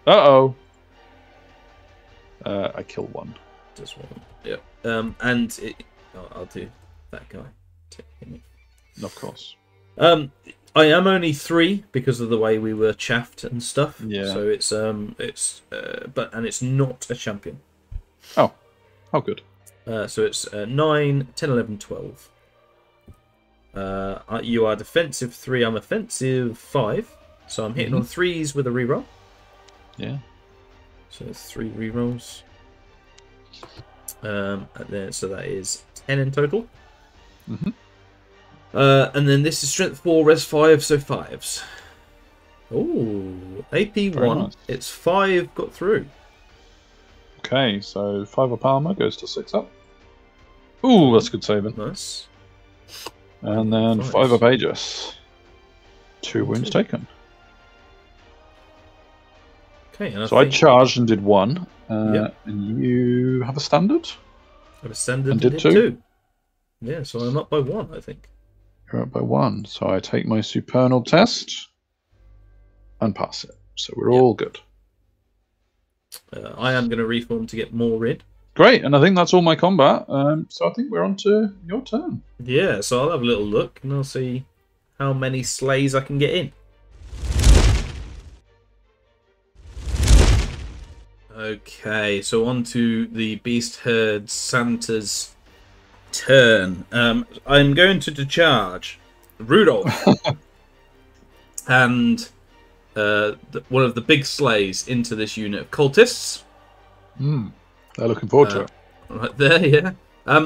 Uh-oh. I kill 1. Just 1. Yep. And I'll do that guy. Of course. I am only 3 because of the way we were chaffed and stuff. Yeah. So it's it's not a champion. Oh, how good. So it's 9, 10, 11, 12. You are defensive 3. I'm offensive 5. So I'm hitting on 3s with a reroll. Yeah. So 3 rerolls. So that is 10 in total. Mm-hmm. And then this is strength 4, res 5, so 5s. Ooh, AP 1. Nice. It's 5 got through. Okay, so 5 up armor goes to 6 up. Ooh, that's good saving. Nice. And then 5 up Aegis. 2 wounds taken. Okay, and I charged and did 1. Yep. And you have a standard? I have a standard and did 2. Yeah, so I'm up by 1, I think. You're up by 1. So I take my supernal test and pass it. So we're all good. I am going to reform to get more in. Great, and I think that's all my combat. So I think we're on to your turn. Yeah, so I'll have a little look and I'll see how many Sleighs I can get in. Okay, so on to the Beast Herd Santa's turn. I'm going to decharge Rudolph and one of the big Sleighs into this unit of cultists. They're looking forward to it. Right there, yeah.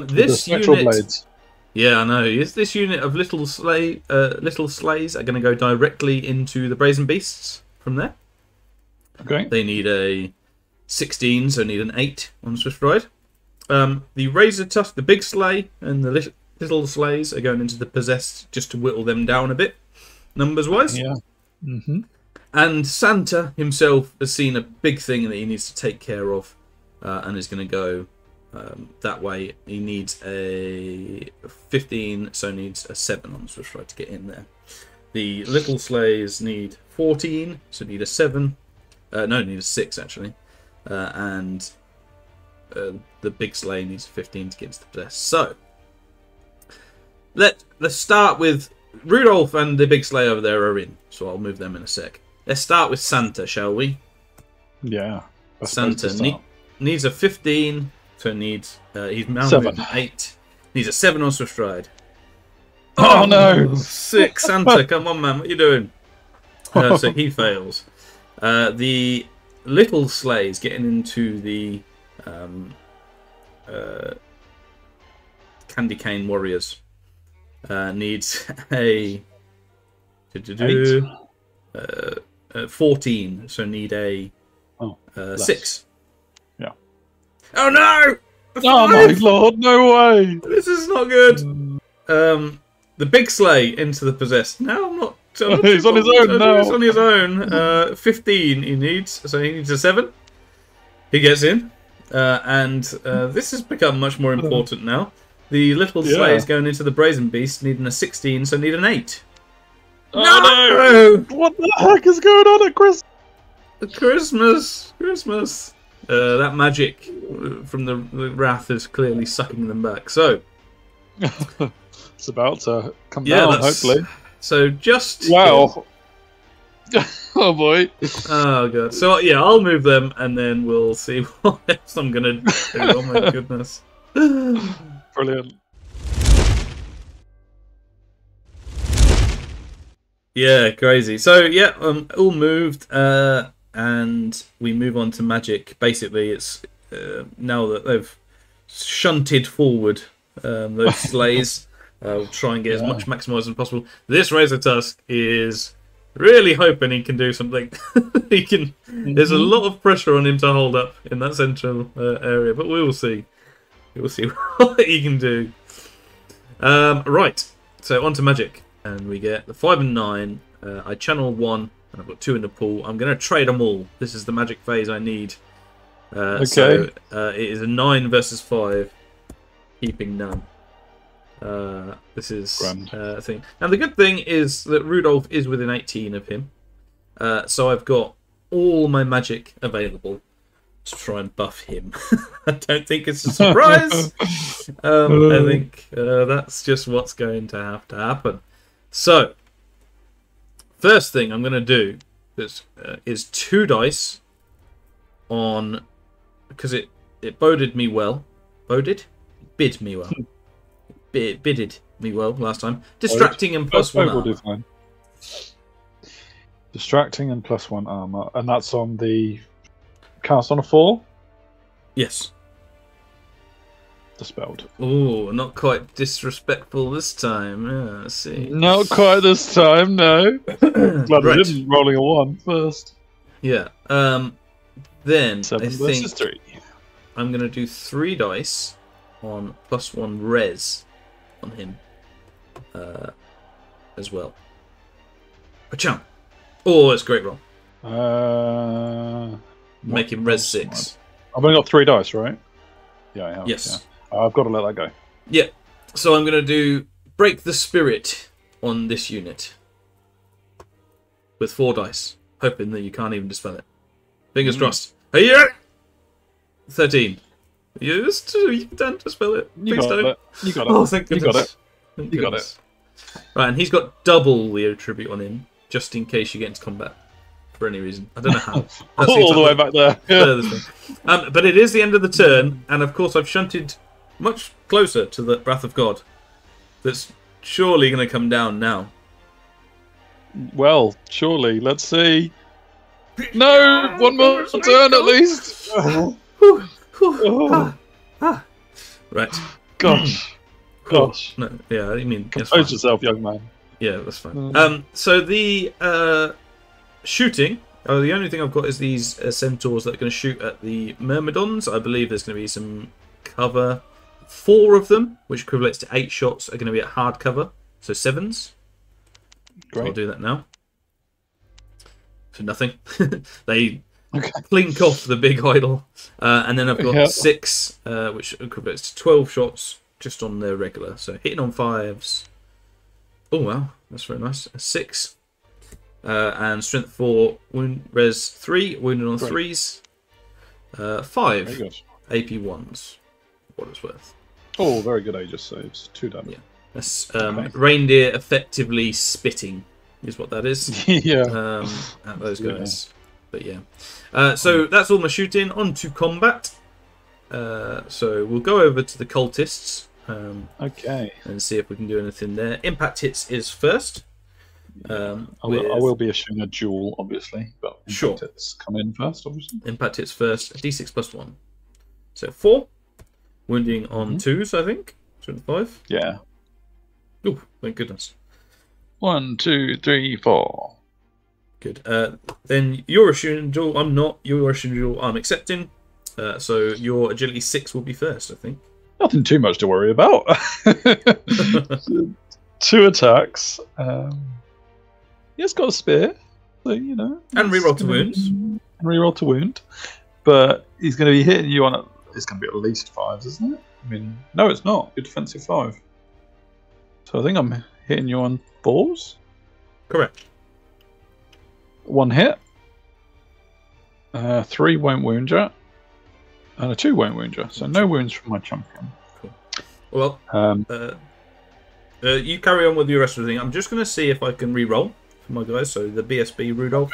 This unit, blades. Yeah, I know. This unit of little Sleighs are going to go directly into the Brazen Beasts from there. Okay. They need a 16, so need an 8 on Swift Ride. The Razor Tusk, the big Sleigh, and the little Sleighs are going into the Possessed just to whittle them down a bit, numbers-wise. Yeah. Mm-hmm. And Santa himself has seen a big thing that he needs to take care of, and is going to go that way. He needs a 15, so needs a 7 on Swift Ride to get in there. The little Sleighs need 14, so need a 7. No, need a 6 actually. And the big Sleigh needs 15 to get into the Possessed. So let's start with Rudolph and the big Sleigh over there are in, so I'll move them in a sec. Let's start with Santa, shall we? Yeah. Santa needs a 15, so needs he's mounted 8. Needs a 7 on Swift Ride. Oh no! 6, Santa, come on, man, what are you doing? So he fails. The little Sleighs getting into the Candy Cane Warriors needs a 14, so need a 6. Yeah. Oh no! Oh my lord, no way! This is not good. The big Sleigh into the Possessed. Now I'm not. He's on his own now. He's on his own. 15 he needs, so he needs a 7. He gets in, and this has become much more important now. The little Sleigh is going into the Brazen Beast, needing a 16, so need an 8. Oh, no! What the heck is going on at Christmas? Christmas. That magic from the Wrath is clearly sucking them back. So it's about to come down, hopefully. So just wow. Oh boy. Oh god. So yeah, I'll move them and then we'll see what else I'm gonna do. Oh my goodness. Brilliant. Yeah, crazy. So yeah, all moved, and we move on to magic. Basically, it's now that they've shunted forward those Sleighs. We'll try and get as much maximised as possible. This Razor Tusk is really hoping he can do something. He can. There's a lot of pressure on him to hold up in that central area, but we will see. We will see what he can do. Right. So on to magic, and we get the 5 and 9. I channel 1, and I've got 2 in the pool. I'm going to trade them all. This is the magic phase I need. Okay. So it is a 9 versus 5, keeping none. This is a thing. And the good thing is that Rudolph is within 18 of him. So I've got all my magic available to try and buff him. I don't think it's a surprise. I think that's just what's going to have to happen. So, first thing I'm going to do is 2 dice on, because it boded me well. Boded? Bid me well. Bidded me well last time. Distracting and +1 armor. Distracting and +1 armor, and that's on the cast on a 4. Yes. dispelled. Oh, not quite disrespectful this time. Yeah, let's see. Not quite this time, no. Glad I Right. didn't rolling a 1 first. Yeah. Then 7 I versus think 3. I'm going to do 3 dice on +1 res on him as well. Pacham! Oh, that's a great roll. Make him res 6. I've only got 3 dice, right? Yeah, I have. Yes. Yeah. I've got to let that go. Yeah. So I'm going to do break the spirit on this unit with 4 dice, hoping that you can't even dispel it. Fingers crossed. Hey, yeah! 13. Yes, you can dispel it. You Please got don't. it. You got it. Oh, thank goodness. You got it. Thank You got goodness. Right, and he's got double the attribute on him, just in case you get into combat for any reason. I don't know how. All the way back there. Yeah. But it is the end of the turn, and of course I've shunted much closer to the Wrath of God. That's surely going to come down now. Well, surely. Let's see. No! One more turn at least! Right. Gosh. Cool. Gosh. No, yeah, I mean... Compose yourself, young man. Yeah, that's fine. So the shooting... Oh, the only thing I've got is these centaurs that are going to shoot at the myrmidons. I believe there's going to be some cover. 4 of them, which equates to 8 shots, are going to be at hard cover. So 7s. Great. So I'll do that now. For nothing. They clink off the big idol. And then I've got 6, which equates to 12 shots just on their regular. So hitting on 5s. Oh, wow. That's very nice. A 6. And strength 4, wound res 3, wounded on 3s. 5 AP 1s. What it's worth. Oh, very good Aegis saves. 2 damage. Yeah. That's reindeer effectively spitting, is what that is. Yeah. At those guys. But yeah. So that's all my shooting. On to combat. So we'll go over to the cultists. Okay. And see if we can do anything there. Impact hits is first. I will be issuing a duel, obviously, but sure. Impact hits come in first, obviously. Impact hits first. D6 plus 1. So 4. Wounding on 2s, I think. 25. Yeah. Oh, thank goodness. 1, 2, 3, 4. Good. Then you're issuing duel. I'm not. You're issuing duel. I'm accepting. So your agility 6 will be first, I think. Nothing too much to worry about. 2 attacks. He's got a spear, so you know. And reroll to wounds. Reroll to wound, but he's going to be hitting you on. It's going to be at least 5s, isn't it? I mean, no, it's not. You're defensive 5. So I think I'm hitting you on 4s. Correct. 1 hit. 3 won't wound you. And a 2 won't wound you. So no wounds from my champion. Cool. Well, you carry on with your rest of the thing. I'm just going to see if I can re-roll for my guys. So the BSB Rudolph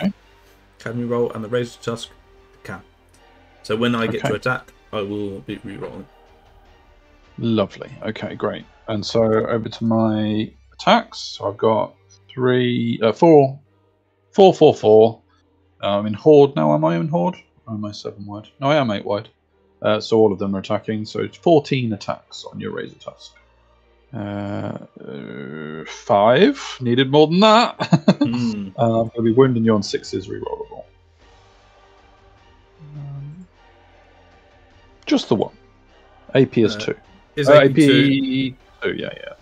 can re-roll, and the Razor Tusk can. So when I get to attack, I will be re-rolling. Lovely. Okay, great. And so over to my attacks. So I've got 4, 4, 4, 4. I'm in Horde now. Am I in Horde? Or am I 7 wide? No, I am 8 wide. So all of them are attacking. So it's 14 attacks on your Razor Tusk. 5. Needed more than that. I'm going to be wounding you on 6s rerollable. Just the 1. AP is 2. Is AP 2? Yeah.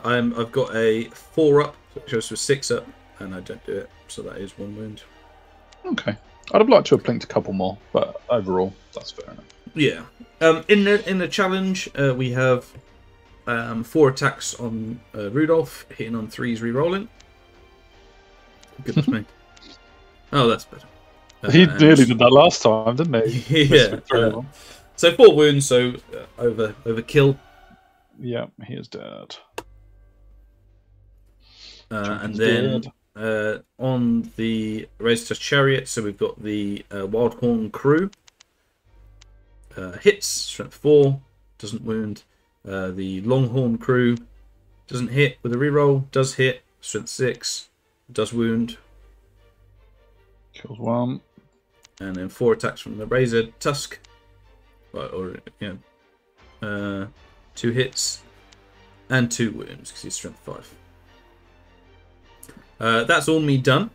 I've got a 4 up, which goes with 6 up, and I don't do it, so that is 1 wound. Okay. I'd have liked to have plinked a couple more, but overall, that's fair enough. Yeah. In the challenge, we have 4 attacks on Rudolph, hitting on 3s, re-rolling. Goodness me. Oh, that's better. He nearly did that last time, didn't he? Yeah. So 4 wounds, so over kill. Yeah, he is dead. And then on the Razor Tusk Chariot, so we've got the Wildhorn Crew. Hits, strength 4, doesn't wound. The Longhorn Crew doesn't hit with a reroll, does hit, strength 6, does wound. Kills 1. And then 4 attacks from the Razor Tusk. 2 hits, and 2 wounds because he's strength 5. That's all me done.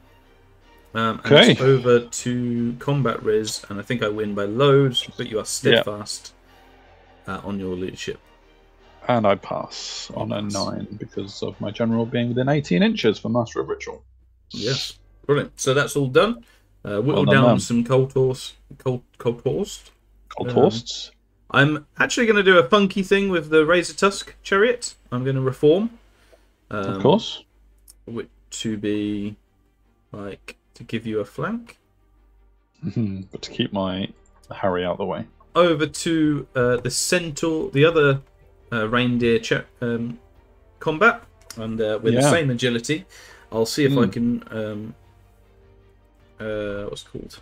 And it's over to combat res, and I think I win by loads, but you are steadfast on your leadership. And I pass on a 9 because of my general being within 18 inches for Master of Ritual. Yes, brilliant. So that's all done. Whittle down some Cultists. I'm actually going to do a funky thing with the Razor Tusk Chariot. I'm going to reform. Of course. To be like to give you a flank. But to keep my Harry out of the way. Over to the Centaur, the other reindeer combat, and with the same agility. I'll see if I can what's it called?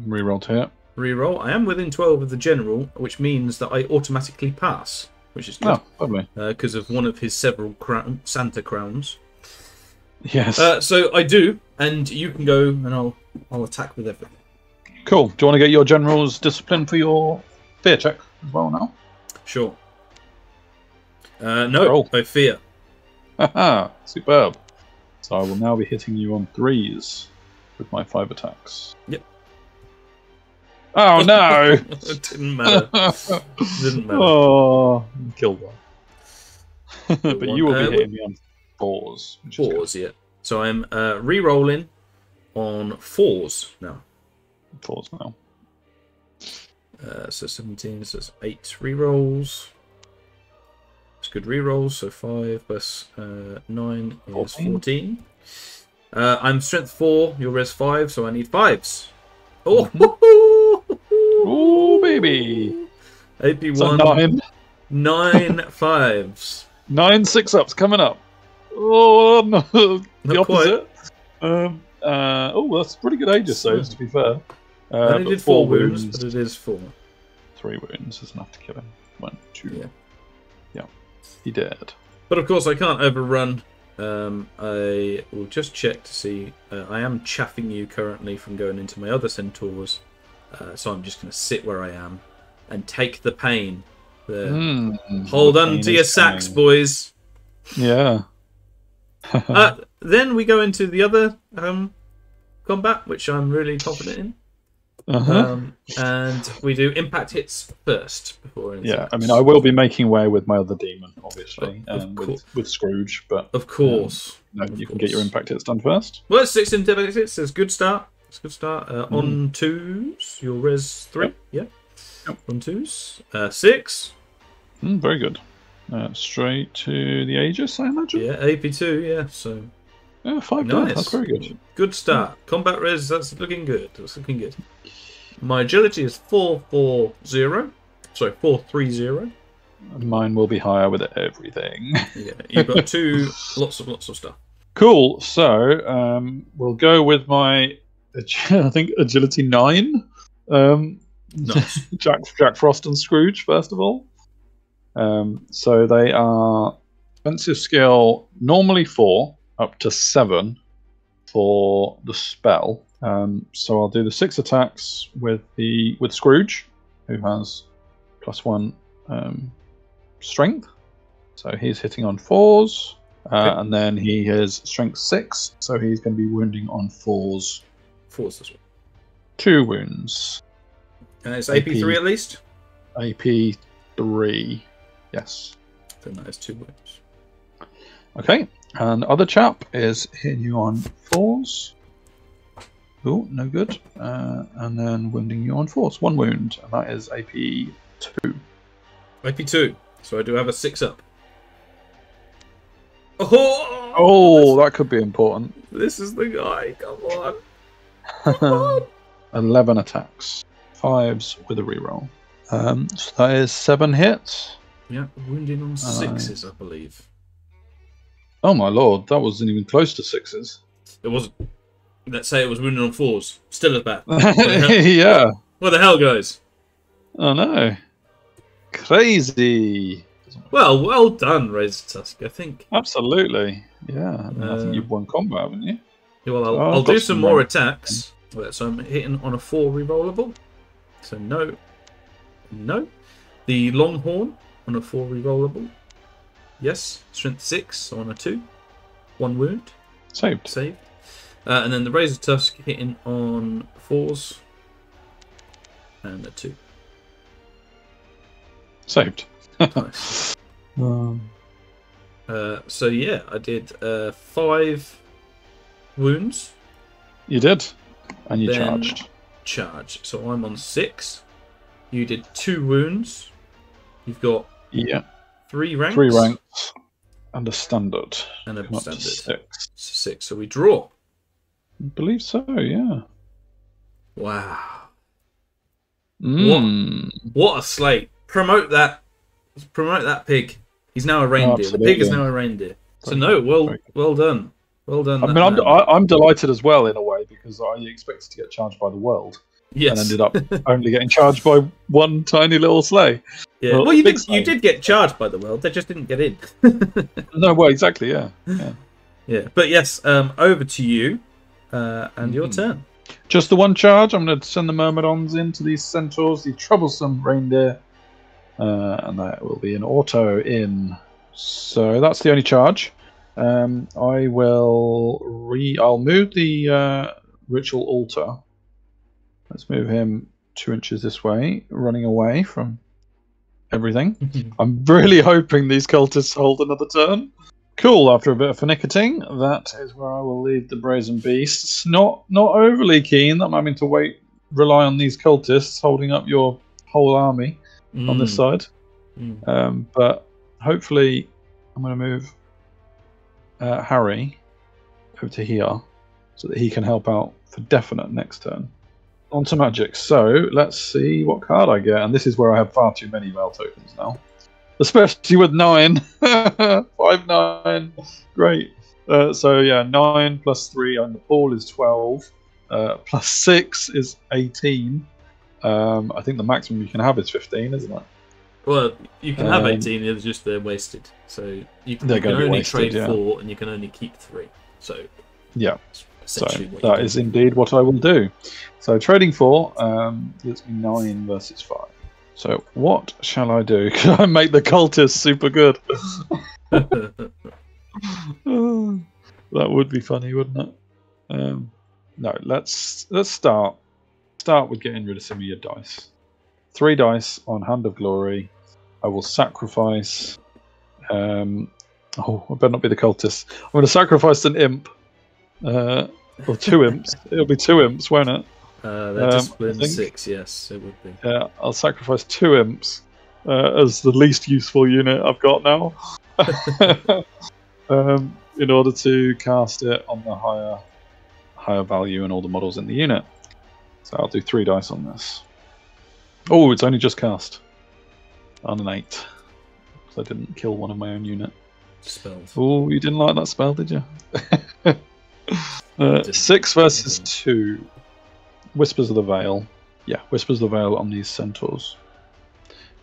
Reroll to hit. Reroll. I am within 12 of the general, which means that I automatically pass, which is good. Oh, lovely. Because of one of his several Santa crowns. Yes. So I do, and you can go, and I'll attack with everything. Cool. Do you want to get your general's discipline for your fear check as well now? Sure. No, by fear. Haha, superb. So I will now be hitting you on 3s with my 5 attacks. Yep. Oh no! It didn't matter. Didn't matter. Oh, killed one. But you will be hitting me on 4s. 4s, yeah. So I'm re-rolling on 4s now. 4s now. So 17, so it's 8 re-rolls. It's good re-rolls, so 5 plus 9 is 14. I'm strength 4, your res 5, so I need 5s. Oh, oh baby! AP1, so 9 5s. 9 6-ups coming up. Oh no, the opposite. Oh, that's pretty good Aegis saves, to be fair. I only did 4 wounds, but it is 4. 3 wounds is enough to kill him. 1, 2. Yeah, he did. But of course, I can't overrun. I will just check to see. I am chaffing you currently from going into my other centaurs, so I'm just going to sit where I am and take the pain. Hold on to your sacks, boys. Yeah. Then we go into the other combat, which I'm really confident in. And we do impact hits first before anything else. I mean, I will be making way with my other demon, obviously, with Scrooge, but of course, you can get your impact hits done first. Well, it's 6 impact hits. It's a good start. It's a good start. On 2s, your res 3. Yep. On 2s, 6. Very good. Straight to the Aegis, I imagine. Yeah, AP2. Yeah, so. 5 nice. That's very good. Good start. Combat res, that's looking good. That's looking good. My agility is 440. Sorry, 430. Mine will be higher with everything. Yeah, you've got 2 lots of stuff. Cool. So we'll go with my I think agility 9. Nice. Jack Frost and Scrooge first of all. So they are offensive skill normally 4 up to 7 for the spell. So I'll do the 6 attacks with Scrooge, who has +1 strength. So he's hitting on 4s, and then he has strength 6, so he's going to be wounding on 4s. 4s this one. 2 wounds. It's AP3 at least. AP3, yes. Then that is 2 wounds. Okay, and the other chap is hitting you on 4s. Oh, no good. And then wounding you on 4s. 1 wound, and that is AP2. AP2. So I do have a 6-up. Oh, that could be important. This is the guy. Come on. Come on. 11 attacks. 5s with a reroll. So that is 7 hits. Yeah, wounding on 6s, I believe. Oh my lord, that wasn't even close to 6s. It wasn't. Let's say it was wounded on 4s. Still as bad. Yeah. What the hell, guys? Oh no. Crazy. Well done, Razor Tusk, I think. Absolutely. Yeah. I think you've won combat, haven't you? Yeah, well, I'll do some more attacks. So I'm hitting on a 4 rerollable. So no. The Longhorn on a 4 rerollable. Yes. Strength 6, so on a 2. 1 wound. Saved. And then the Razor Tusk hitting on 4s. And a 2. Saved. Nice. So yeah, I did 5 wounds. You did. And you Then charged. So I'm on 6. You did 2 wounds. You've got 3 ranks. 3 ranks. And a standard. And a standard. 6. 6. So we draw. I believe so, yeah. Wow. Mm. What a slate. Promote that pig. He's now a reindeer. The pig is now a reindeer. So no, well done. Well done. I mean, I'm delighted as well in a way because I expected to get charged by the world. Yes. And ended up only getting charged by one tiny little sleigh. Yeah. Well, you did get charged by the world. They just didn't get in. No, well, exactly, yeah. Yeah. But yes, over to you and your turn. Just the one charge. I'm going to send the Myrmidons into these centaurs, the troublesome reindeer. And that will be an auto in. So that's the only charge. I'll move the ritual altar. Let's move him 2 inches this way, running away from everything. I'm really hoping these cultists hold another turn. Cool, after a bit of finicketing, that is where I will leave the brazen beasts. Not overly keen that I'm having to rely on these cultists holding up your whole army on this side. But hopefully I'm going to move Harry over to here so that he can help out for definite next turn. On to magic. So let's see what card I get. And this is where I have far too many mail tokens now. Especially with 9. 5, 9. Great. So yeah, 9 plus 3 on the pool is 12. Plus 6 is 18. I think the maximum you can have is 15, isn't it? Well, you can have 18, it's just they're wasted. So you can only trade 4 and you can only keep 3. So yeah. So that is indeed what I will do. So trading 4 gives me 9 versus 5. So what shall I do? Can I make the cultists super good? That would be funny, wouldn't it? No, let's start with getting rid of some of your dice. 3 dice on Hand of Glory. I will sacrifice. I better not be the cultist. I'm going to sacrifice an imp. Or 2 imps. It'll be 2 imps, won't it? They're discipline 6, yes, it would be. Yeah, I'll sacrifice 2 imps as the least useful unit I've got now. In order to cast it on the higher value and all the models in the unit. So I'll do 3 dice on this. Oh, it's only just cast. On an 8. Because I didn't kill one of my own unit. Spells. Oh, you didn't like that spell, did you? 6 versus 2. Whispers of the Veil. Yeah, Whispers of the Veil on these centaurs.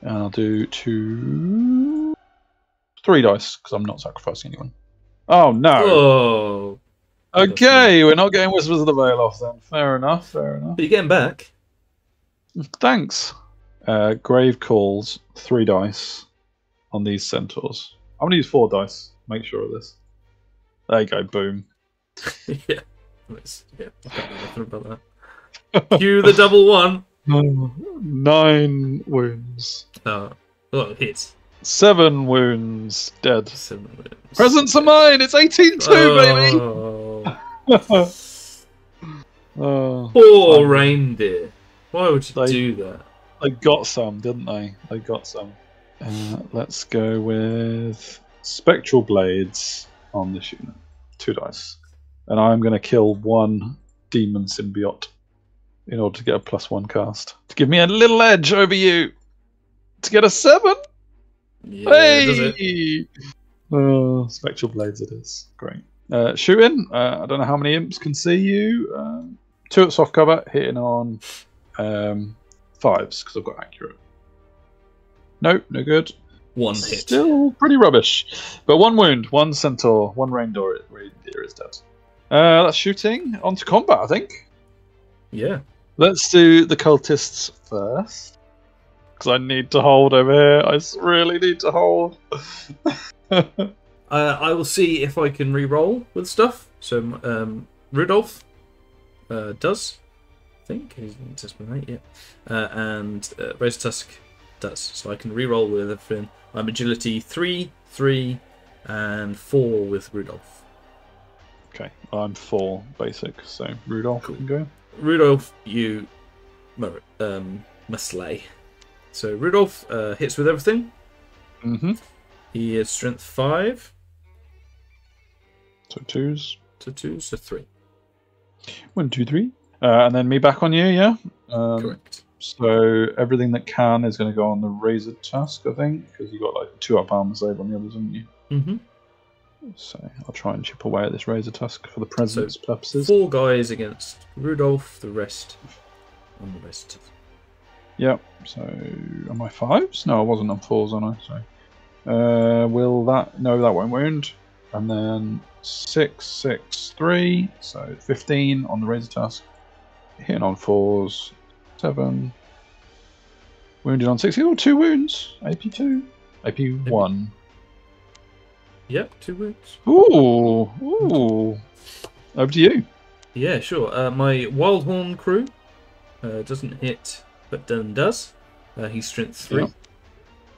And I'll do 3 dice, because I'm not sacrificing anyone. Oh, no! Oh. Okay, we're not getting Whispers of the Veil off then. Fair enough. But you're getting back. Thanks. Grave Calls, 3 dice on these centaurs. I'm going to use 4 dice. Make sure of this. There you go, boom. Yeah. I can't do nothing about that. Cue the double 1. 9 wounds. Oh, well, hits. 7 wounds. Dead. 7 wounds. Presents are mine. It's 18-2, baby. Poor reindeer. Why would you do that? They got some, didn't they? They got some. Let's go with Spectral Blades on this unit. 2 dice. And I'm going to kill 1 Demon Symbiote in order to get a +1 cast. To give me a little edge over you. To get a 7? Yeah, hey! Spectral Blades it is. Great. Shooting. I don't know how many imps can see you. 2 at soft cover, hitting on 5s, because I've got accurate. Nope, no good. 1 hit. Still pretty rubbish. But 1 wound, 1 centaur, 1 reindeer is dead. That's shooting. On to combat, I think. Yeah. Let's do the cultists first. because I need to hold over here. I really need to hold. I will see if I can re-roll with stuff. So Rudolph does, I think. He's just been 8 yet. And Razor Tusk does. So I can re-roll with everything. I'm agility 3, 3, and 4 with Rudolph. Okay, I'm 4 basic, so Rudolph can go. Rudolph, you must slay. So Rudolph hits with everything. Mm-hmm. He is strength 5. So 2s. So 2, so 3. 1, 2, 3. And then me back on you, yeah? Correct. So everything that can is going to go on the Razor Tusk, I think, because you got like 2 up armor save on the others, haven't you? Mm-hmm. So I'll try and chip away at this Razor Tusk for the presence purposes. 4 guys against Rudolph, the rest on the Razor Tusk. Yep. So am I 5s? No, I wasn't on 4s, am I? So will that? No, that won't wound. And then 6, 6, 3. So 15 on the Razor Tusk. Hitting on 4s. 7. Wounded on 6. Oh, 2 wounds. AP 2. AP 1. Yep, 2 wounds. Ooh. Over to you. Yeah, sure. My Wildhorn crew doesn't hit, but then does. He's strength 3. Yep.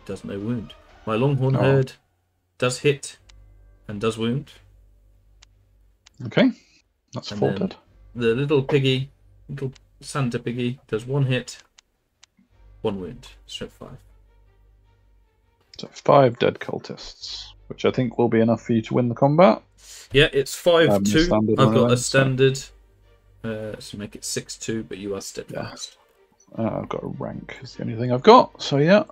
Does no wound. My Longhorn herd does hit and does wound. Okay. That's 4 dead. The little piggy, little Santa piggy, does 1 hit, 1 wound. Strength 5. So 5 dead cultists, which I think will be enough for you to win the combat. Yeah, it's 5-2. I've got a standard, so make it 6-2, but you are steadfast. Yeah. I've got a rank, is the only thing I've got. So yeah,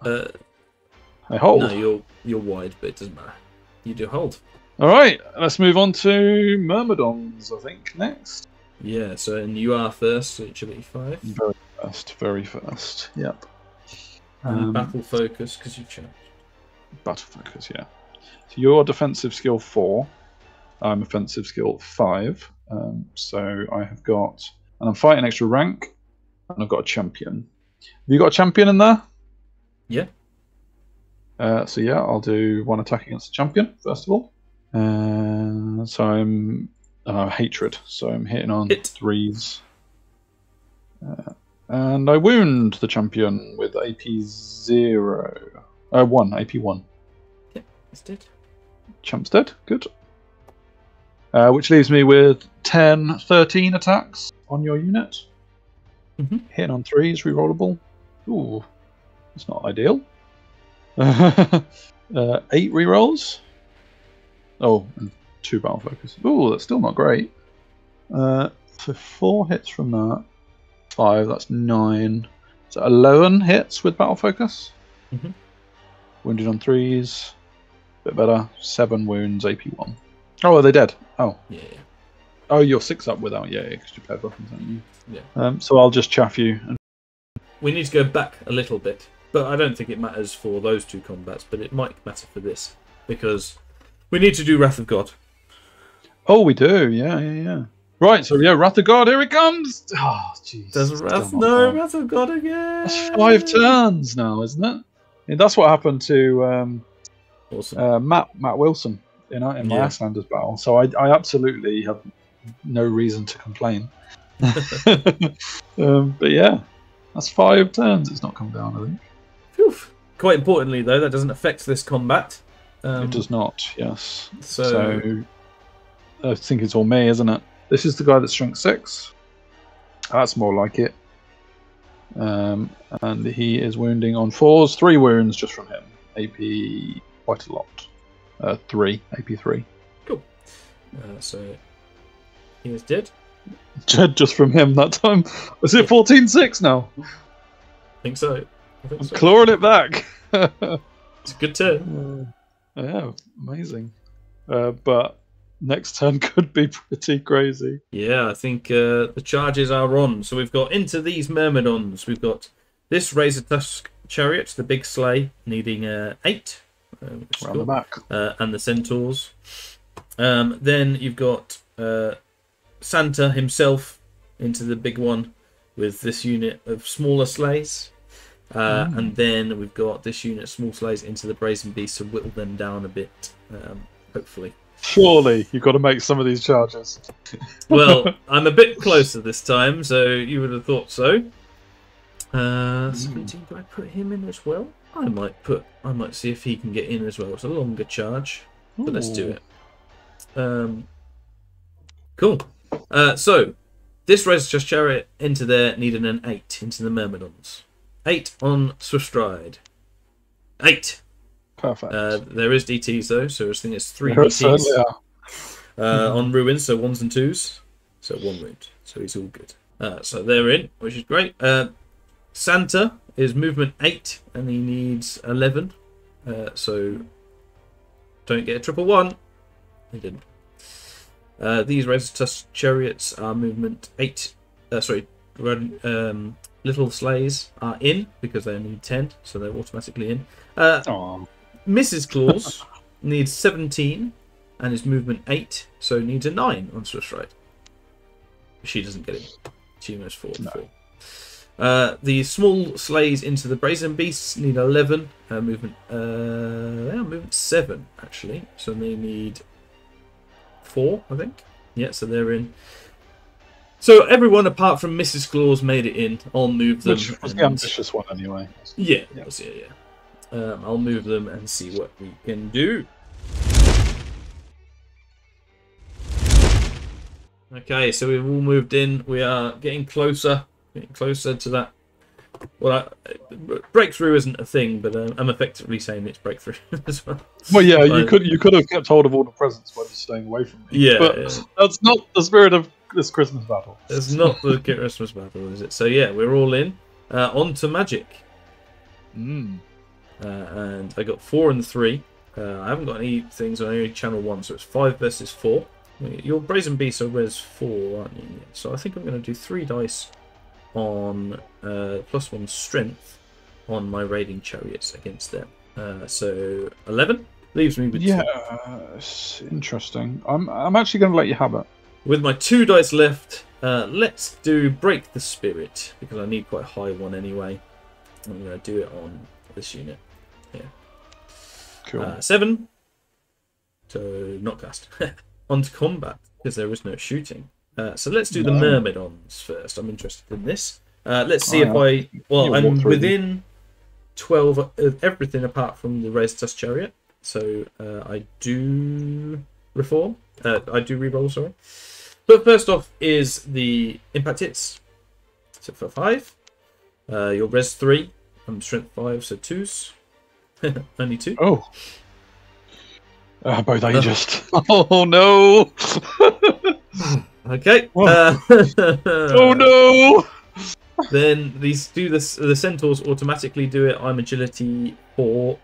I hold. No, you're wide, but it doesn't matter. You do hold. All right, let's move on to Myrmidons, I think, next. Yeah, so and you are first, so agility 5. Very first. Yep. Battle focus, because you changed. Battle focus, yeah. So you're defensive skill 4. I'm offensive skill 5. So I have got, and I'm fighting extra rank, and I've got a champion. Have you got a champion in there? Yeah. So yeah, I'll do 1 attack against the champion first of all. So I'm hatred, so I'm hitting on 3s. And I wound the champion with AP 0. 1, AP 1. Yep, it's dead. Champ's dead, good. Which leaves me with 10, 13 attacks on your unit. Mm-hmm. Hitting on 3s, rerollable. Ooh, that's not ideal. 8 rerolls. Oh, and 2 battle focus. Ooh, that's still not great. So 4 hits from that. 5, that's 9. So 11 hits with battle focus. Mm-hmm. Wounded on 3s. Bit better. 7 wounds, AP 1. Oh, are they dead? Oh. Yeah. Oh, you're 6 up without, yeah, because you paired weapons, haven't you? Yeah. So I'll just chaff you. We need to go back a little bit, but I don't think it matters for those 2 combats, but it might matter for this, because we need to do Wrath of God. Oh, we do, yeah. Right, so yeah, Wrath of God, here it comes! Oh, jeez. Wrath of God again! That's 5 turns now, isn't it? Yeah, that's what happened to awesome. Matt Wilson in my Aslanders battle, so I absolutely have no reason to complain. But yeah, that's 5 turns it's not come down, I think. Whew. Quite importantly, though, that doesn't affect this combat. It does not, yes. So I think it's all me, isn't it? This is the guy that's strength 6. That's more like it. And he is wounding on 4s. 3 wounds just from him. AP quite a lot. 3. AP 3. Cool. So he is dead. Just from him that time. Is it 14-6 now? I think so. I'm clawing it back. It's a good turn. Yeah, amazing. But next turn could be pretty crazy. Yeah, I think the charges are on. So we've got into these Myrmidons. We've got this Razor Tusk chariot, the big sleigh, needing 8. Around the back. And the centaurs. Then you've got Santa himself into the big one with this unit of smaller sleighs. And then we've got this unit, small Sleighs, into the brazen beast to whittle them down a bit, hopefully. Surely you've got to make some of these charges. Well, I'm a bit closer this time, so you would have thought so. 17. Do I put him in as well? I might see if he can get in as well. It's a longer charge, but let's do it. Cool. So this Razor's Chariot into there needed an 8 into the Myrmidons. 8 on Swift Stride. 8. Perfect. There is DTs though, so I think it's 3 DTs. On ruins, so 1s and 2s. So 1 wound. So he's all good. So they're in, which is great. Santa is movement 8 and he needs 11. So don't get a triple 1. He didn't. These Razor's Chariots are movement 8. Little Sleighs are in because they need 10, so they're automatically in. Mrs. Claus needs 17 and is movement 8, so needs a 9 on Swift Stride. She doesn't get it. She moves forward. No. The small Sleighs into the brazen beasts need 11. Movement. They are movement 7 actually, so they need 4, I think. Yeah, so they're in. So everyone apart from Mrs. Claus made it in. I'll move them. Which was the ambitious one anyway. Yeah, I'll move them and see what we can do. Okay, so we've all moved in. We are getting closer to that. Well, breakthrough isn't a thing, but I'm effectively saying it's breakthrough as well. Well, yeah, you could have kept hold of all the presents by just staying away from me. Yeah, but that's not the spirit of this Christmas battle. It's not the Christmas battle, is it? So yeah, we're all in. On to magic. And I got 4 and 3. I haven't got any things on any channel 1, so it's 5 versus 4. Your brazen beasts are res 4, aren't you? So I think I'm going to do 3 dice on +1 strength on my raiding chariots against them. So 11 leaves me with 2. It's interesting. I'm actually going to let you have it. With my 2 dice left, let's do break the spirit because I need quite a high one anyway. I'm going to do it on this unit. Yeah. Cool. 7. So not cast. On to combat because there is no shooting. So let's do the Myrmidons first. I'm interested in this. Let's see I'm within 12 of everything apart from the Razor's Chariot. So I do reform. I do reroll, sorry. But first off is the impact hits. So for 5. Your res 3. I'm strength 5, so 2s. Only 2. Oh. Both ageist. Oh no! Okay. Oh no! Then these do this. The centaurs automatically do it. I'm agility 4,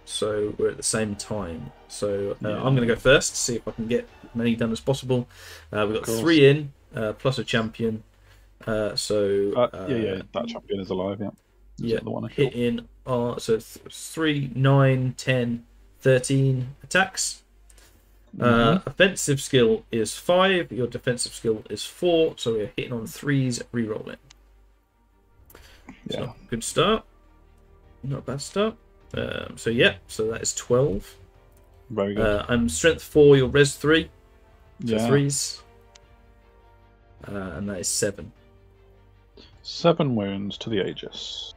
so we're at the same time. So I'm going to go first, see if I can get as many done as possible. We've got 3 in plus a champion. That champion is alive. Yeah. The one I hit in. So 3, 9, 10. 13 attacks. Offensive skill is 5. Your defensive skill is 4. So we're hitting on 3s, re-rolling. So good start. Not a bad start. So that is 12. Very good. I'm strength 4, your res 3. So 3s. And that is 7. 7 wounds to the Aegis.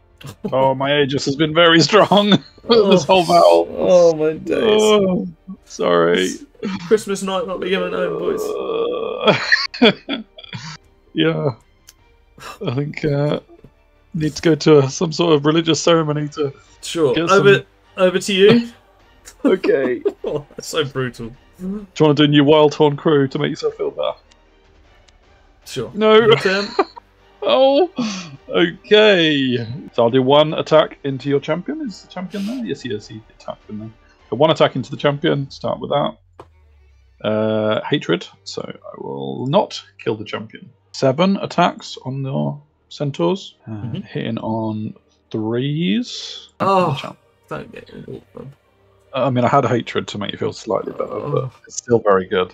Oh, my Aegis has been very strong this whole battle. Oh, my days. Oh, sorry. Christmas night not beginning home, boys. Yeah. I think need to go to some sort of religious ceremony to over to you. Okay. Oh, that's so brutal. Do you want to do a new Wild Horn crew to make yourself feel better? Sure. No. Your turn. Oh, okay. So I'll do 1 attack into your champion. Is the champion there? Yes, he is. He attacked him there. So 1 attack into the champion. Start with that. Hatred. So I will not kill the champion. 7 attacks on your centaurs. Hitting on 3s. Oh, don't get it. I mean, I had hatred to make you feel slightly better, but it's still very good.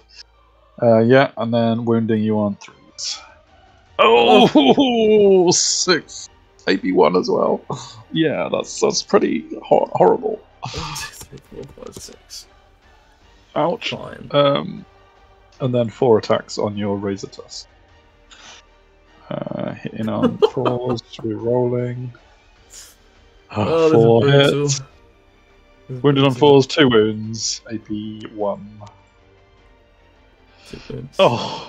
And then wounding you on 3s. Oh, 6. AP1 as well. Yeah, that's pretty horrible. 1, 2, 3, 4, 5, 6. Ouch. Fine. And then 4 attacks on your razor tusk. Hitting on 4s, re-rolling. 4 hits. Wounded on 4s, 2 wounds. AP1. 2 wounds. Oh,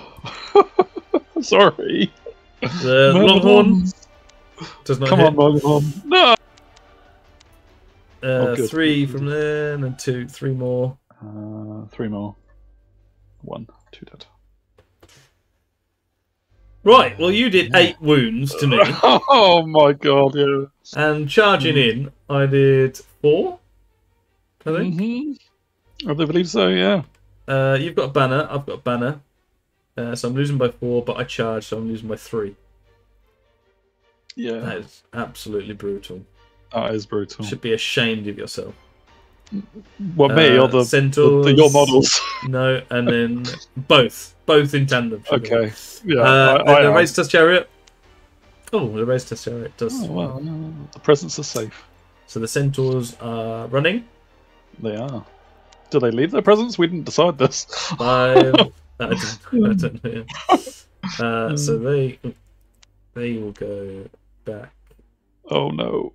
sorry. The Longhorn does not Come hit. on, Longhorn. No. 3 from there, and then 2, 3 more. 3 more. 1, 2 dead. Right, well, you did 8 wounds to me. Oh my god, yeah. And charging in, I did 4, I think. I believe so, yeah. You've got a banner, I've got a banner. So I'm losing by 4, but I charge, so I'm losing by 3. Yeah. That is absolutely brutal. That is brutal. Should be ashamed of yourself. What, me or the centaurs? your models? No, and then both in tandem. Okay, yeah. The raised test chariot. Oh, the raised test chariot does. Oh, well, the presents are safe. So the centaurs are running. They are. Do they leave their presents? We didn't decide this. 5. I don't know. Yeah. So they will go back. Oh no.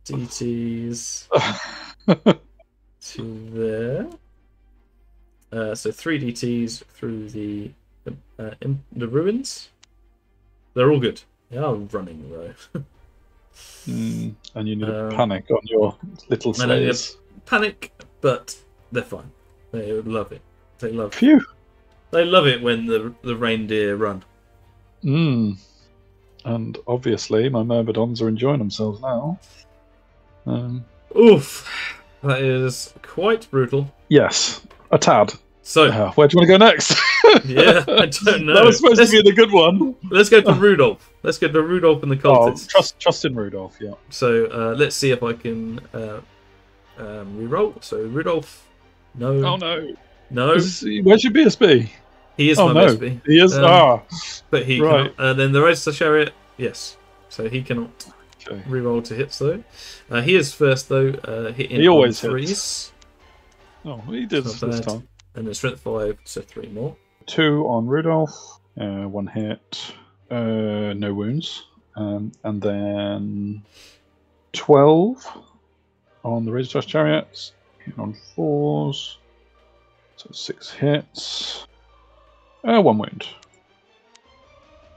DTs to there. So 3 DTs through the ruins. They're all good. They are running though. And you need to panic on your little Sleighs. Panic, but they're fine. They would love it. They love. Phew. They love it when the reindeer run. And obviously, my Myrmidons are enjoying themselves now. Oof, that is quite brutal. Yes, a tad. So, where do you want to go next? Yeah, I don't know. That was supposed to be the good one. Let's go to Rudolph. Let's go to Rudolph and the Cultists. Trust in Rudolph, yeah. So let's see if I can reroll. So Rudolph, no. Oh no. No. Where's your BSB? He is my BSB. He is. But he right. cannot. Then the rest of the chariot, yes. So he cannot reroll to hits though. He is first though. Hitting. He always on 3s. Hits. Oh, he did this time. And then strength 5, so 3 more. 2 on Rudolph, 1 hit, no wounds, and then 12 on the Razor Tusk Chariots, hitting on 4s, so 6 hits, 1 wound.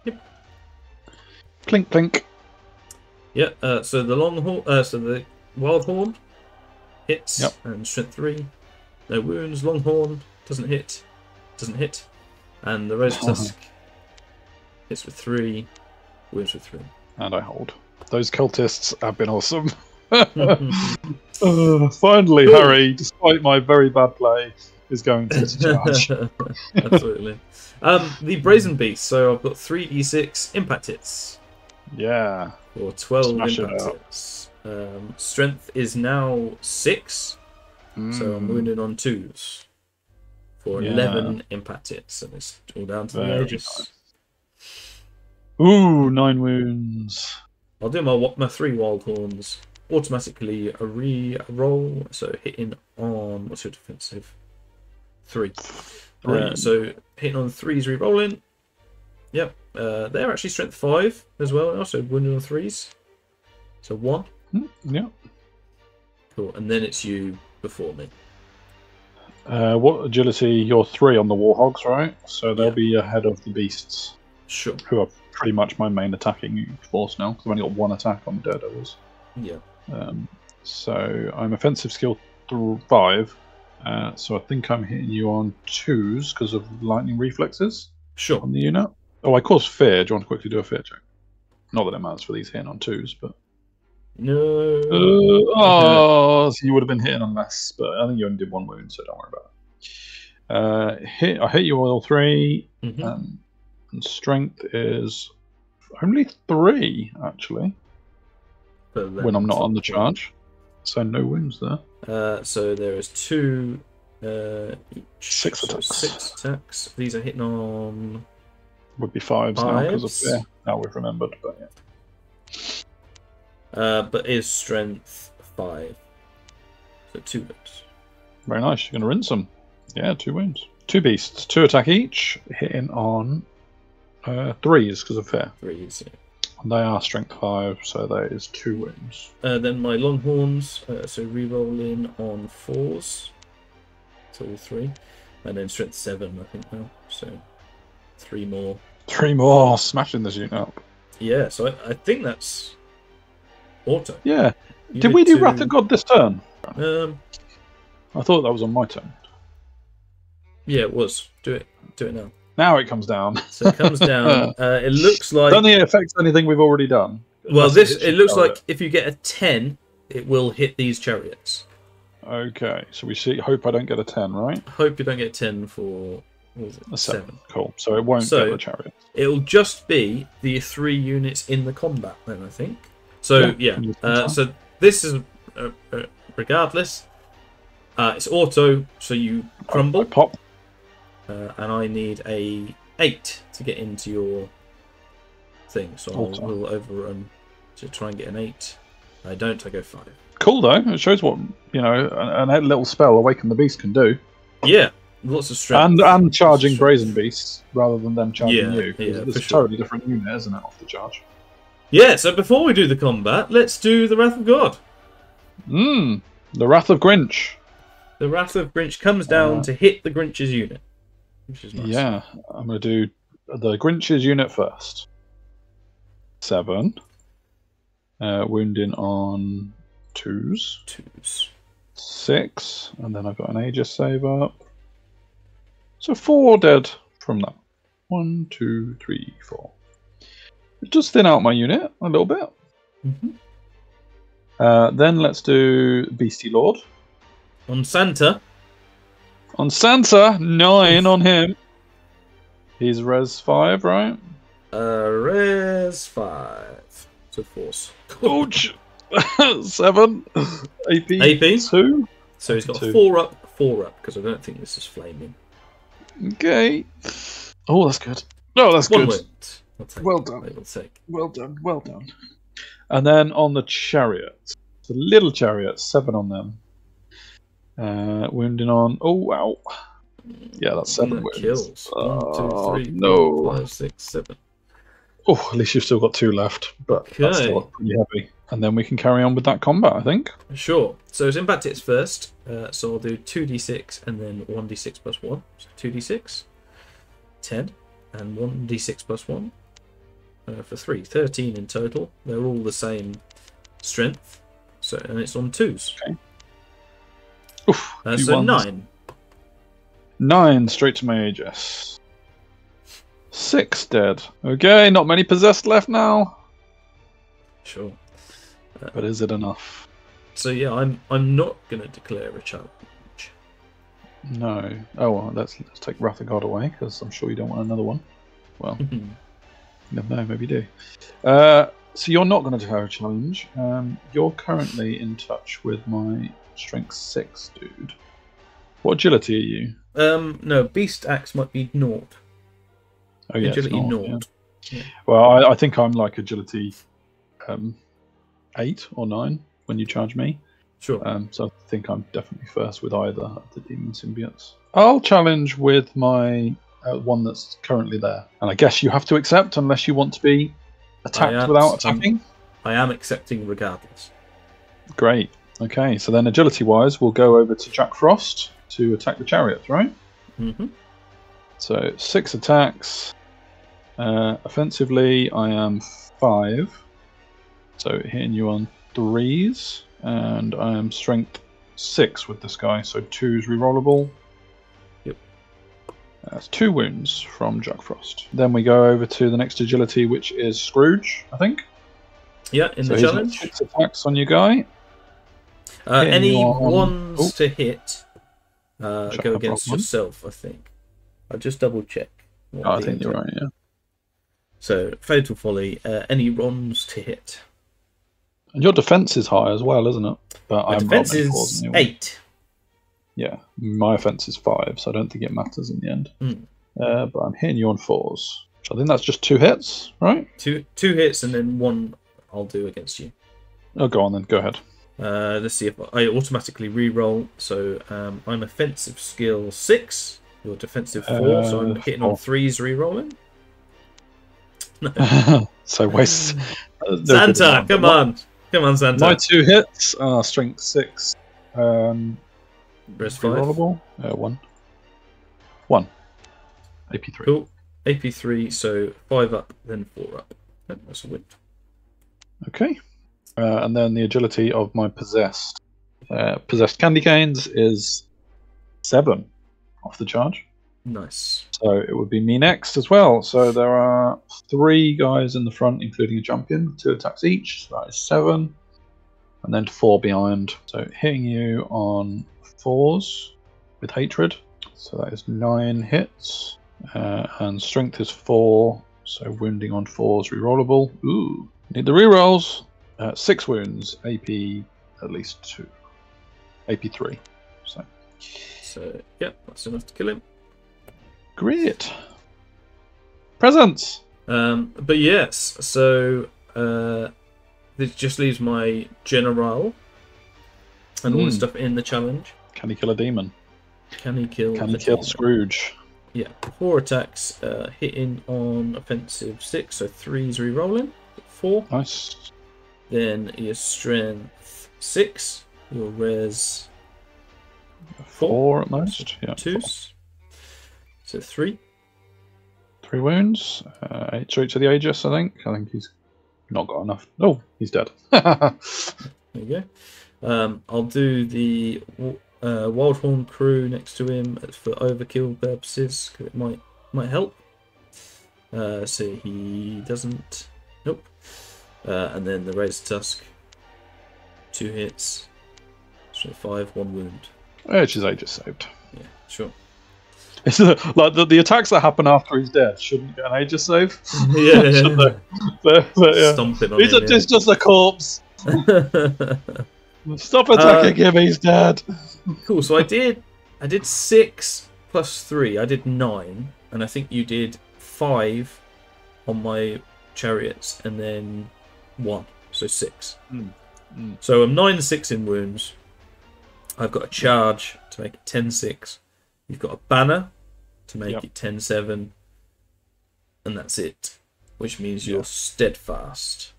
Yep. Clink, clink. Yeah. So the Longhorn, so the Wild Horn hits, and strength 3. No wounds. Longhorn doesn't hit. And the Razor Tusk hits with 3. Wounds with 3. And I hold. Those cultists have been awesome. Finally, Harry, despite my very bad play, is going to charge. Absolutely. The Brazen Beast. So I've got 3d6 impact hits. Yeah. Or 12 impact hits. Strength is now 6. So I'm wounded on 2s for 11 impact hits, and it's all down to the ages. Nice. Ooh, 9 wounds. I'll do my 3 wild horns automatically re-roll. So hitting on what's your defensive? 3. So hitting on 3s re-rolling. Yep. They're actually strength 5 as well. Also wounded on 3s. So 1. Yeah. Cool. And then it's you before me. What agility? You're 3 on the Warhogs, right? So they'll be ahead of the beasts. Sure. Who are pretty much my main attacking force now, because I've only got 1 attack on the Daredevils. Yeah. So I'm offensive skill 5. So I think I'm hitting you on 2s because of lightning reflexes. Sure. On the unit. Oh, I cause fear. Do you want to quickly do a fear check? Not that it matters for these hitting on 2s, but. No. So you would have been hitting on less, but I think you only did 1 wound, so don't worry about it. I hit you on all 3, and strength is only 3 actually. When I'm not on the charge, so no wounds there. So there is 2 each. 6 attacks. 6 attacks. These are hitting on. Would be 5s now because of fear. Now we've remembered, but yeah. but is strength 5. So 2 wounds. Very nice. You're going to rinse them. Yeah, 2 wounds. 2 beasts, 2 attack each, hitting on 3s because of fear. 3s, yeah. And they are strength 5, so that is 2 wounds. Then my longhorns, so re-rolling on 4s. So all 3. And then strength 7, I think now. So 3 more. 3 more, smashing this unit up. Yeah, so I think that's auto. Yeah. Did we do Wrath of God this turn? I thought that was on my turn. Yeah, it was. Do it now. Now it comes down. So it comes down. It looks like. Don't think it affects anything we've already done. Well, it looks like if you get a 10, it will hit these chariots. Okay, so we see. Hope I don't get a 10, right? Hope you don't get a 10 for. What was it? A 7. Cool. So it won't get the chariot. It'll just be the 3 units in the combat then, I think. So yeah. So this is regardless. It's auto, so you crumble. I pop. And I need a 8 to get into your thing, so I will overrun to try and get an 8. I don't. I go 5. Cool though. It shows what a little spell Awaken the Beast can do. Yeah, lots of strength. And charging Brazen Beasts rather than them charging you. Yeah, it's a totally different unit, isn't it, off the charge? Yeah. So before we do the combat, let's do the Wrath of God. The Wrath of Grinch. The Wrath of Grinch comes down to hit the Grinch's unit, which is nice. Yeah, I'm going to do the Grinch's unit first. 7. Wounding on 2s. 6. And then I've got an Aegis save up. So 4 dead from that. 1, 2, 3, 4. It does thin out my unit a little bit. Then let's do Beastie Lord. On Santa. 9 on him. He's res 5, right? Res 5. So force. Ouch! 7. AP 2. So he's got 4 up, because I don't think this is flaming. Okay. Oh, that's good. No, that's good. Well done. Well done. Well done. And then on the chariot. The little chariot, 7 on them. Wounding on. Oh, wow. Yeah, that's 7 wounds. Kills. 1, 2, 3, no. 4, 5, 6, 7. Oh, at least you've still got 2 left, but that's still pretty heavy. And then we can carry on with that combat, I think. Sure. So its impact hits first. So I'll do 2d6 and then 1d6 plus 1. So 2d6, 10, and 1d6 plus 1 for 3. 13 in total. They're all the same strength. So and it's on 2s. Okay. Oof, so 9. 9 straight to my Aegis. 6 dead. Okay, not many possessed left now. Sure. But is it enough? So yeah, I'm not going to declare a challenge. No. Oh well, let's take Wrath of God away because I'm sure you don't want another one. Well, no, maybe you do. So you're not going to declare a challenge. You're currently in touch with my Strength 6 dude. What agility are you? No, Beast Axe might be 0. Oh yeah, agility 0. Yeah. Well, I think I'm like agility 8 or 9 when you charge me. Sure. So I think I'm definitely first with either of the demon symbiotes. I'll challenge with my one that's currently there, and I guess you have to accept unless you want to be attacked without attacking. I am accepting regardless. Great. Okay, so then agility-wise, we'll go over to Jack Frost to attack the chariots, right? So 6 attacks. Offensively, I am 5. So hitting you on 3s, and I am strength 6 with this guy, so 2's rerollable. Yep. That's 2 wounds from Jack Frost. Then we go over to the next agility, which is Scrooge, I think. Yeah, in the challenge. 6 attacks on your guy. Any ones to hit go against yourself, I think. I'll just double check. I think you're right, yeah. So, Fatal Folly, any runs to hit. And your defense is high as well, isn't it? But my defense is 8. Yeah, my offense is 5, so I don't think it matters in the end. But I'm hitting you on 4s. I think that's just 2 hits, right? Two hits and then 1 I'll do against you. Oh, go on then. Go ahead. Let's see if I automatically re-roll. So I'm offensive skill 6. You're defensive 4, so I'm hitting on 3s re-rolling. No. So waste. Santa, come on, Santa. My 2 hits are strength 6. Rest 5. Rollable. 1. AP3. Cool. AP3. So 5 up, then 4 up. Oh, that's a win. Okay. And then the agility of my possessed candy canes is 7 off the charge. Nice. So it would be me next as well. So there are 3 guys in the front, including a champion, 2 attacks each. So that is 7. And then 4 behind. So hitting you on 4s with hatred. So that is 9 hits. And strength is 4. So wounding on 4s rerollable. Ooh. Need the rerolls. 6 wounds. AP at least 2. AP 3. So yep, that's enough to kill him. Great. Presents. But yes, so this just leaves my general and all the stuff in the challenge. Can he kill a demon? Can he kill Scrooge? Yeah, 4 attacks, hitting on offensive 6, so 3s re-rolling. 4. Nice. Then your strength 6, your res 4 at most. Yeah. 2s. So 3. 3 wounds. Straight to the Aegis, I think. I think he's not got enough. Oh, he's dead. There you go. I'll do the Wildhorn crew next to him for overkill purposes, because it might help. So he doesn't. Nope. And then the Razor Tusk. 2 hits. So 5, 1 wound. Which is Aegis saved. Yeah, sure. It's like the attacks that happen after he's dead shouldn't get an Aegis save. Yeah. Should they? But, yeah. Stomping on he's him, just a corpse. Stop attacking him, he's dead. Cool, so I did 6 plus 3, I did 9, and I think you did 5 on my chariots, and then 1, so 6. So I'm 9-6 in wounds. I've got a charge to make it 10-6. You've got a banner to make it 10-7, and that's it, which means you're steadfast.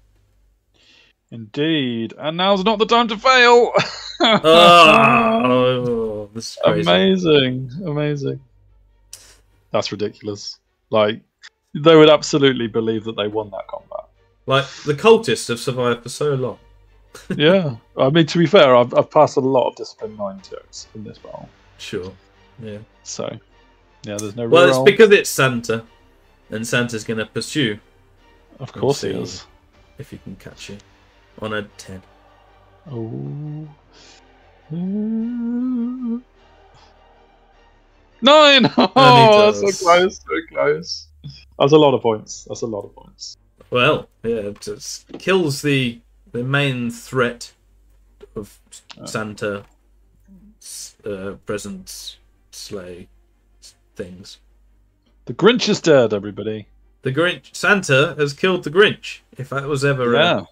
Indeed, and now's not the time to fail. Oh, this is crazy. Amazing. That's ridiculous. Like, they would absolutely believe that they won that combat. Like, the cultists have survived for so long. Yeah, I mean, to be fair, I've passed a lot of discipline 9 checks in this battle. Sure. Yeah. So, yeah, there's no. Well, it's because it's Santa, and Santa's going to pursue. Of course he is. If he can catch you on a 10. Oh. 9! Oh, that's so close. That's a lot of points. Well, yeah, it just kills the main threat of Santa presents, sleigh things. The Grinch is dead, everybody. The Grinch. Santa has killed the Grinch. If that was ever a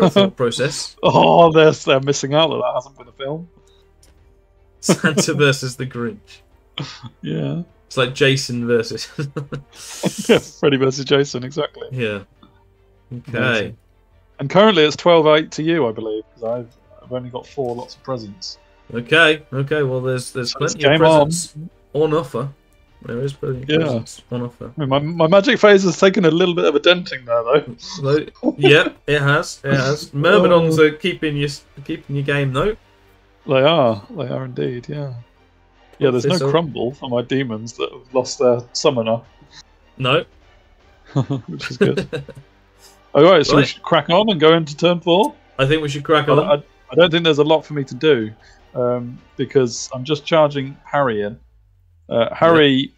thought process. Oh, they're missing out that hasn't been a film. Santa versus the Grinch. Yeah. It's like Jason versus. Freddy versus Jason, exactly. Yeah. Okay. Amazing. And currently it's 12-8 to you, I believe, because I've only got 4 lots of presents. Okay. Well, there's plenty of presents on offer. There is plenty of presents on offer. I mean, my magic phase has taken a little bit of a denting there, though. Yep, it has. Myrmidons are keeping your game though. They are indeed. Yeah. Yeah, there's no crumble for my demons that have lost their summoner. No. Which is good. Alright, so we should crack on and go into turn 4? I think we should crack on. I don't think there's a lot for me to do, because I'm just charging Harry in. Harry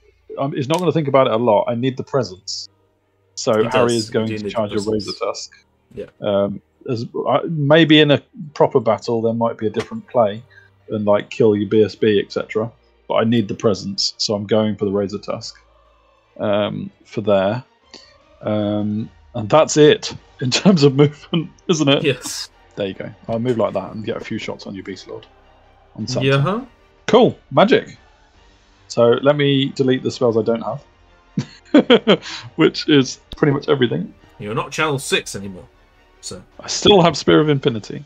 is not going to think about it a lot. I need the presents. So Harry is going to charge a Razor Tusk. Yeah. Maybe in a proper battle there might be a different play and like kill your BSB, etc. But I need the presents, so I'm going for the Razor Tusk for there. And that's it in terms of movement, isn't it? Yes. There you go. I'll move like that and get a few shots on your Beast Lord. On Santa. Yeah. Cool. Magic. So let me delete the spells I don't have. Which is pretty much everything. You're not Channel 6 anymore. So I still have Spear of Infinity.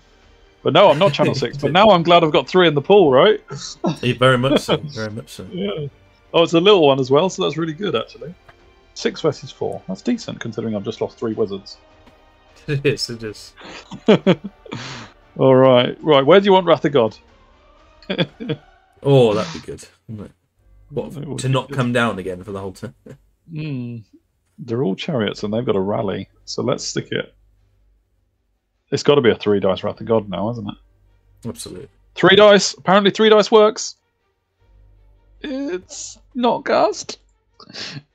But no, I'm not Channel 6. But now I'm glad I've got 3 in the pool, right? Yeah, very much so. Very much so. Yeah. Oh, it's a little one as well, so that's really good, actually. 6 versus 4. That's decent, considering I've just lost 3 wizards. It is, it is. All right. Right, where do you want Wrath of God? Oh, that'd be good. What, to not come down again for the whole time? They're all chariots, and they've got a rally. So let's stick it. It's got to be a 3 dice Wrath of God now, isn't it? Absolutely. 3 dice. Apparently 3 dice works. It's not cast.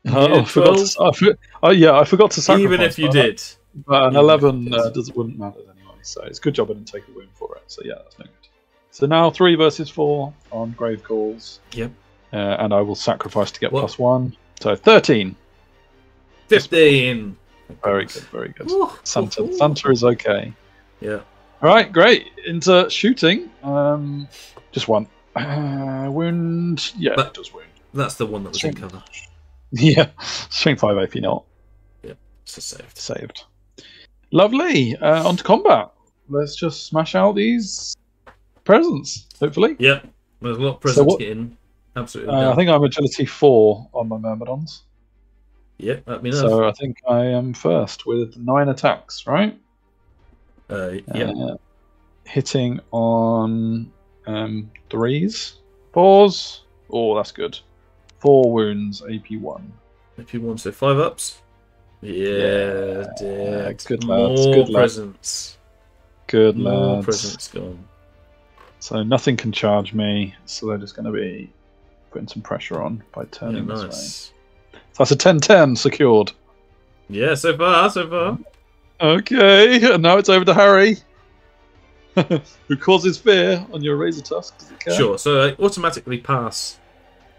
Yeah, I forgot to sacrifice. Even if you did. But an 11 wouldn't matter anyway, so it's a good job I didn't take a wound for it. So yeah, that's no good. So now 3 versus 4 on Grave Calls. Yep. And I will sacrifice to get +1. So 13. 15. Very good, very good. Santa is okay. Yeah. All right, great. Into shooting. Just 1. Wound. Yeah, it does wound. That's the one that was in cover. Yeah. Strength 5 AP not. Yep. So saved. Saved. Lovely. On to combat. Let's just smash out these presents, hopefully. Yep. There's a lot of presents getting absolutely. I think I'm agility 4 on my Myrmidons. Yep, that'd be nice. So I think I am first with 9 attacks, right? Yeah. Hitting on 3s. 4s. Oh, that's good. 4 wounds, AP1. AP1, so 5 ups. Yeah, dead. Good lads. More Good presents. Good More lads. presents gone. So nothing can charge me, so they're just going to be putting some pressure on by turning this way. So that's a 10-10 secured. Yeah, so far. Okay, and now it's over to Harry, who causes fear on your Razor Tusk. Does it care? Sure, so I automatically pass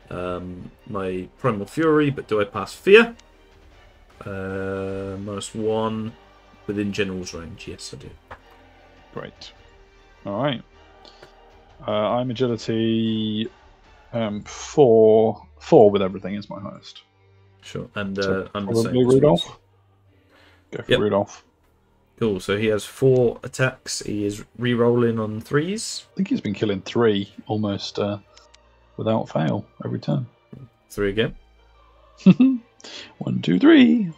my Primal Fury, but do I pass Fear? -1 within General's range. Yes, I do. Great. All right. I'm agility 4 with everything is my highest. Sure, and So I'm the probably same. Rudolph. Go for Rudolph. Cool. So he has 4 attacks. He is re-rolling on 3s. I think he's been killing 3 almost without fail every turn. 3 again. 1, 2, 3.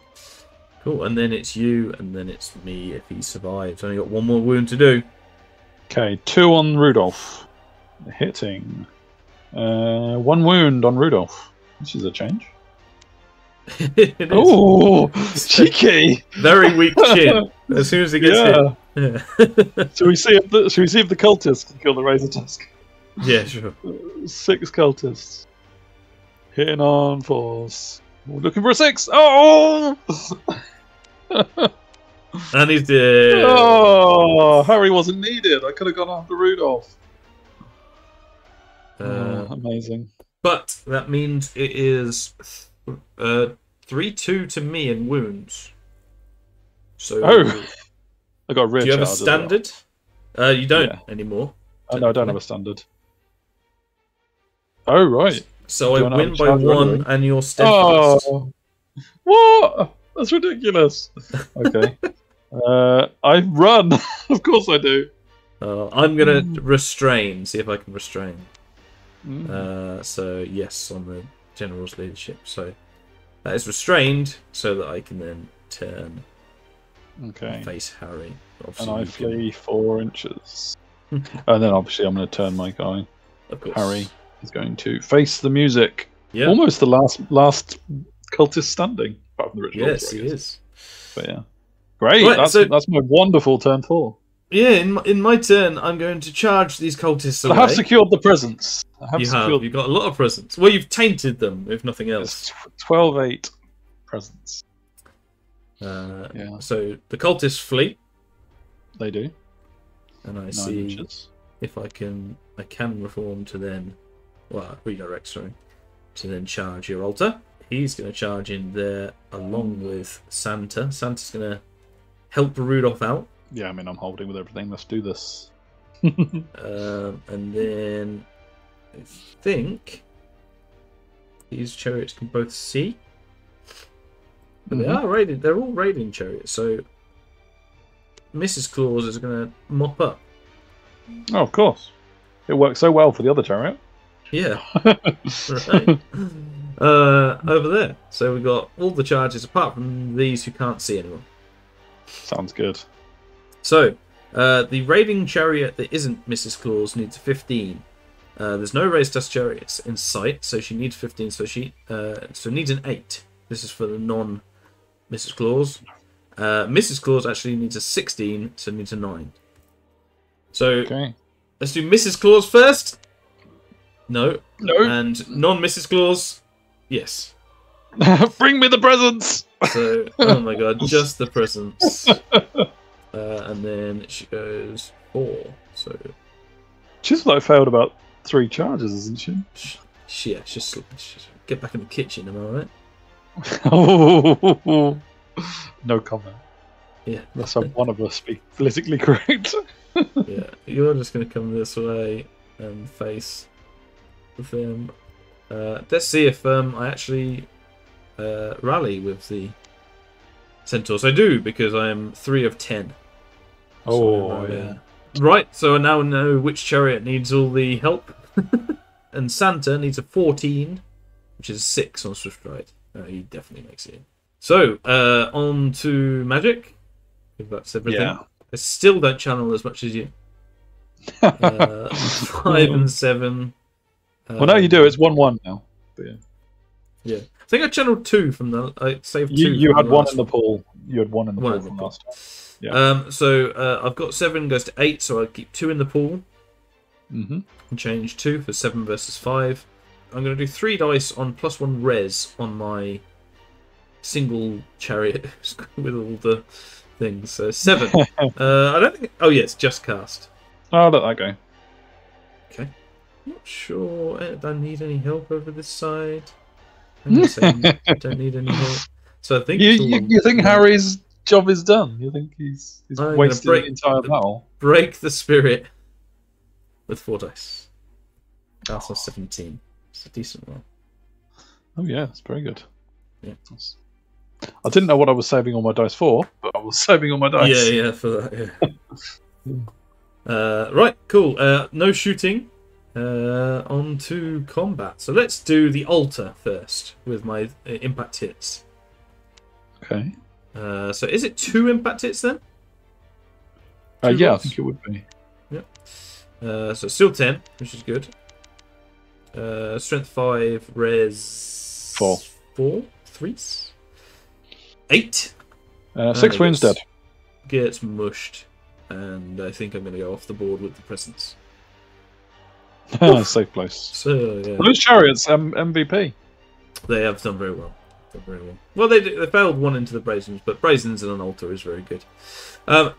Cool. And then it's you, and then it's me if he survives. Only got 1 more wound to do. Okay, 2 on Rudolph. Hitting. 1 wound on Rudolph. This is a change. Oh, cheeky! Very weak chin. As soon as he gets hit. Should we see if the cultists can kill the Razor Tusk? Yeah, sure. 6 cultists hitting on 4s. We're looking for a 6. Oh! And he's dead. Oh, Harry wasn't needed. I could have gone after Rudolph. Amazing. But that means it is 3-2 to me in wounds. So I got a rear. Do you have a standard? You don't anymore. Oh, no, I don't have a standard. Oh, right. So I win by 1 and you're steadfast. Oh, what? That's ridiculous. Okay. I run. Of course I do. I'm going to restrain, see if I can restrain. So, yes, on the General's leadership. So, that is restrained so that I can then turn and face Harry. And I flee 4 inches. And then obviously I'm going to turn my guy. Of course. Harry is going to face the music. Yeah. Almost the last cultist standing. Apart from the ritual. Yes, he is. But yeah. Great. Right, that's my wonderful turn 4. Yeah, in my turn, I'm going to charge these cultists away. I have secured the presents. You've got a lot of presents. Well, you've tainted them, if nothing else. 12-8 presents. So the cultists flee. They do. And I see if I can reform to then, redirect, sorry, to then charge your altar. He's going to charge in there along with Santa. Santa's going to help Rudolph out. Yeah, I mean, I'm holding with everything. Let's do this. And then I think these chariots can both see. But they are raiding. They're all raiding chariots. So Mrs. Claus is going to mop up. Oh, of course. It works so well for the other chariot. Yeah. Right. Over there. So we've got all the charges apart from these who can't see anyone. Sounds good. So the raiding chariot that isn't Mrs. Claus needs a 15. There's no raised dust chariots in sight, so she needs 15. So she needs an 8. This is for the non Mrs. Claus. Mrs. Claus actually needs a 16, so needs a 9. So let's do Mrs. Claus first. No. And non Mrs. Claus, yes. Bring me the presents. So, oh my god, just the presents. And then she goes 4. So she's like failed about 3 charges, isn't she? Yeah, just get back in the kitchen, am I right? Oh, no comment. Yeah. Let's have one of us be politically correct. Yeah, you're just going to come this way and face with them. Let's see if I actually rally with the centaurs. I do, because I am 3 of 10. Oh, so, yeah. Right, so I now know which chariot needs all the help. And Santa needs a 14, which is a 6 on Swift Ride. He definitely makes it in. So, on to magic. If that's everything. Yeah. I still don't channel as much as you. 5 and 7. Well, no, you do. It's 1-1 now. But yeah. I think I channeled 2 from the. I saved 2. You had 1 in the pool. You had 1 in the pool from last time. Yeah. So I've got 7 goes to 8, so I keep 2 in the pool. Mm-hmm. And change 2 for 7 versus 5. I'm going to do 3 dice on +1 res on my single chariot with all the things. So 7. I don't think. Oh yeah, it's just cast. I'll let that go. Okay. Not sure. Do I need any help over this side? I'm gonna say I don't need any help. So I think you think Harry's job is done. You think he's wasted the entire battle. Break the spirit with 4 dice. That's a 17. It's a decent roll. Oh yeah, it's very good. Yeah. I didn't know what I was saving all my dice for, but I was saving all my dice. Yeah, for that. Yeah. Right, cool. No shooting. On to combat. So let's do the altar first with my impact hits. Okay. So is it 2 impact hits then? Yeah, I think it would be. Yeah. So still 10, which is good. Strength 5, res 4. 3. 8. 6 wounds dead. Gets mushed, and I think I'm going to go off the board with the presents. Safe place. So yeah. Those chariots, MVP. They have done very well. Well, they failed 1 into the brazens, but brazens and an altar is very good.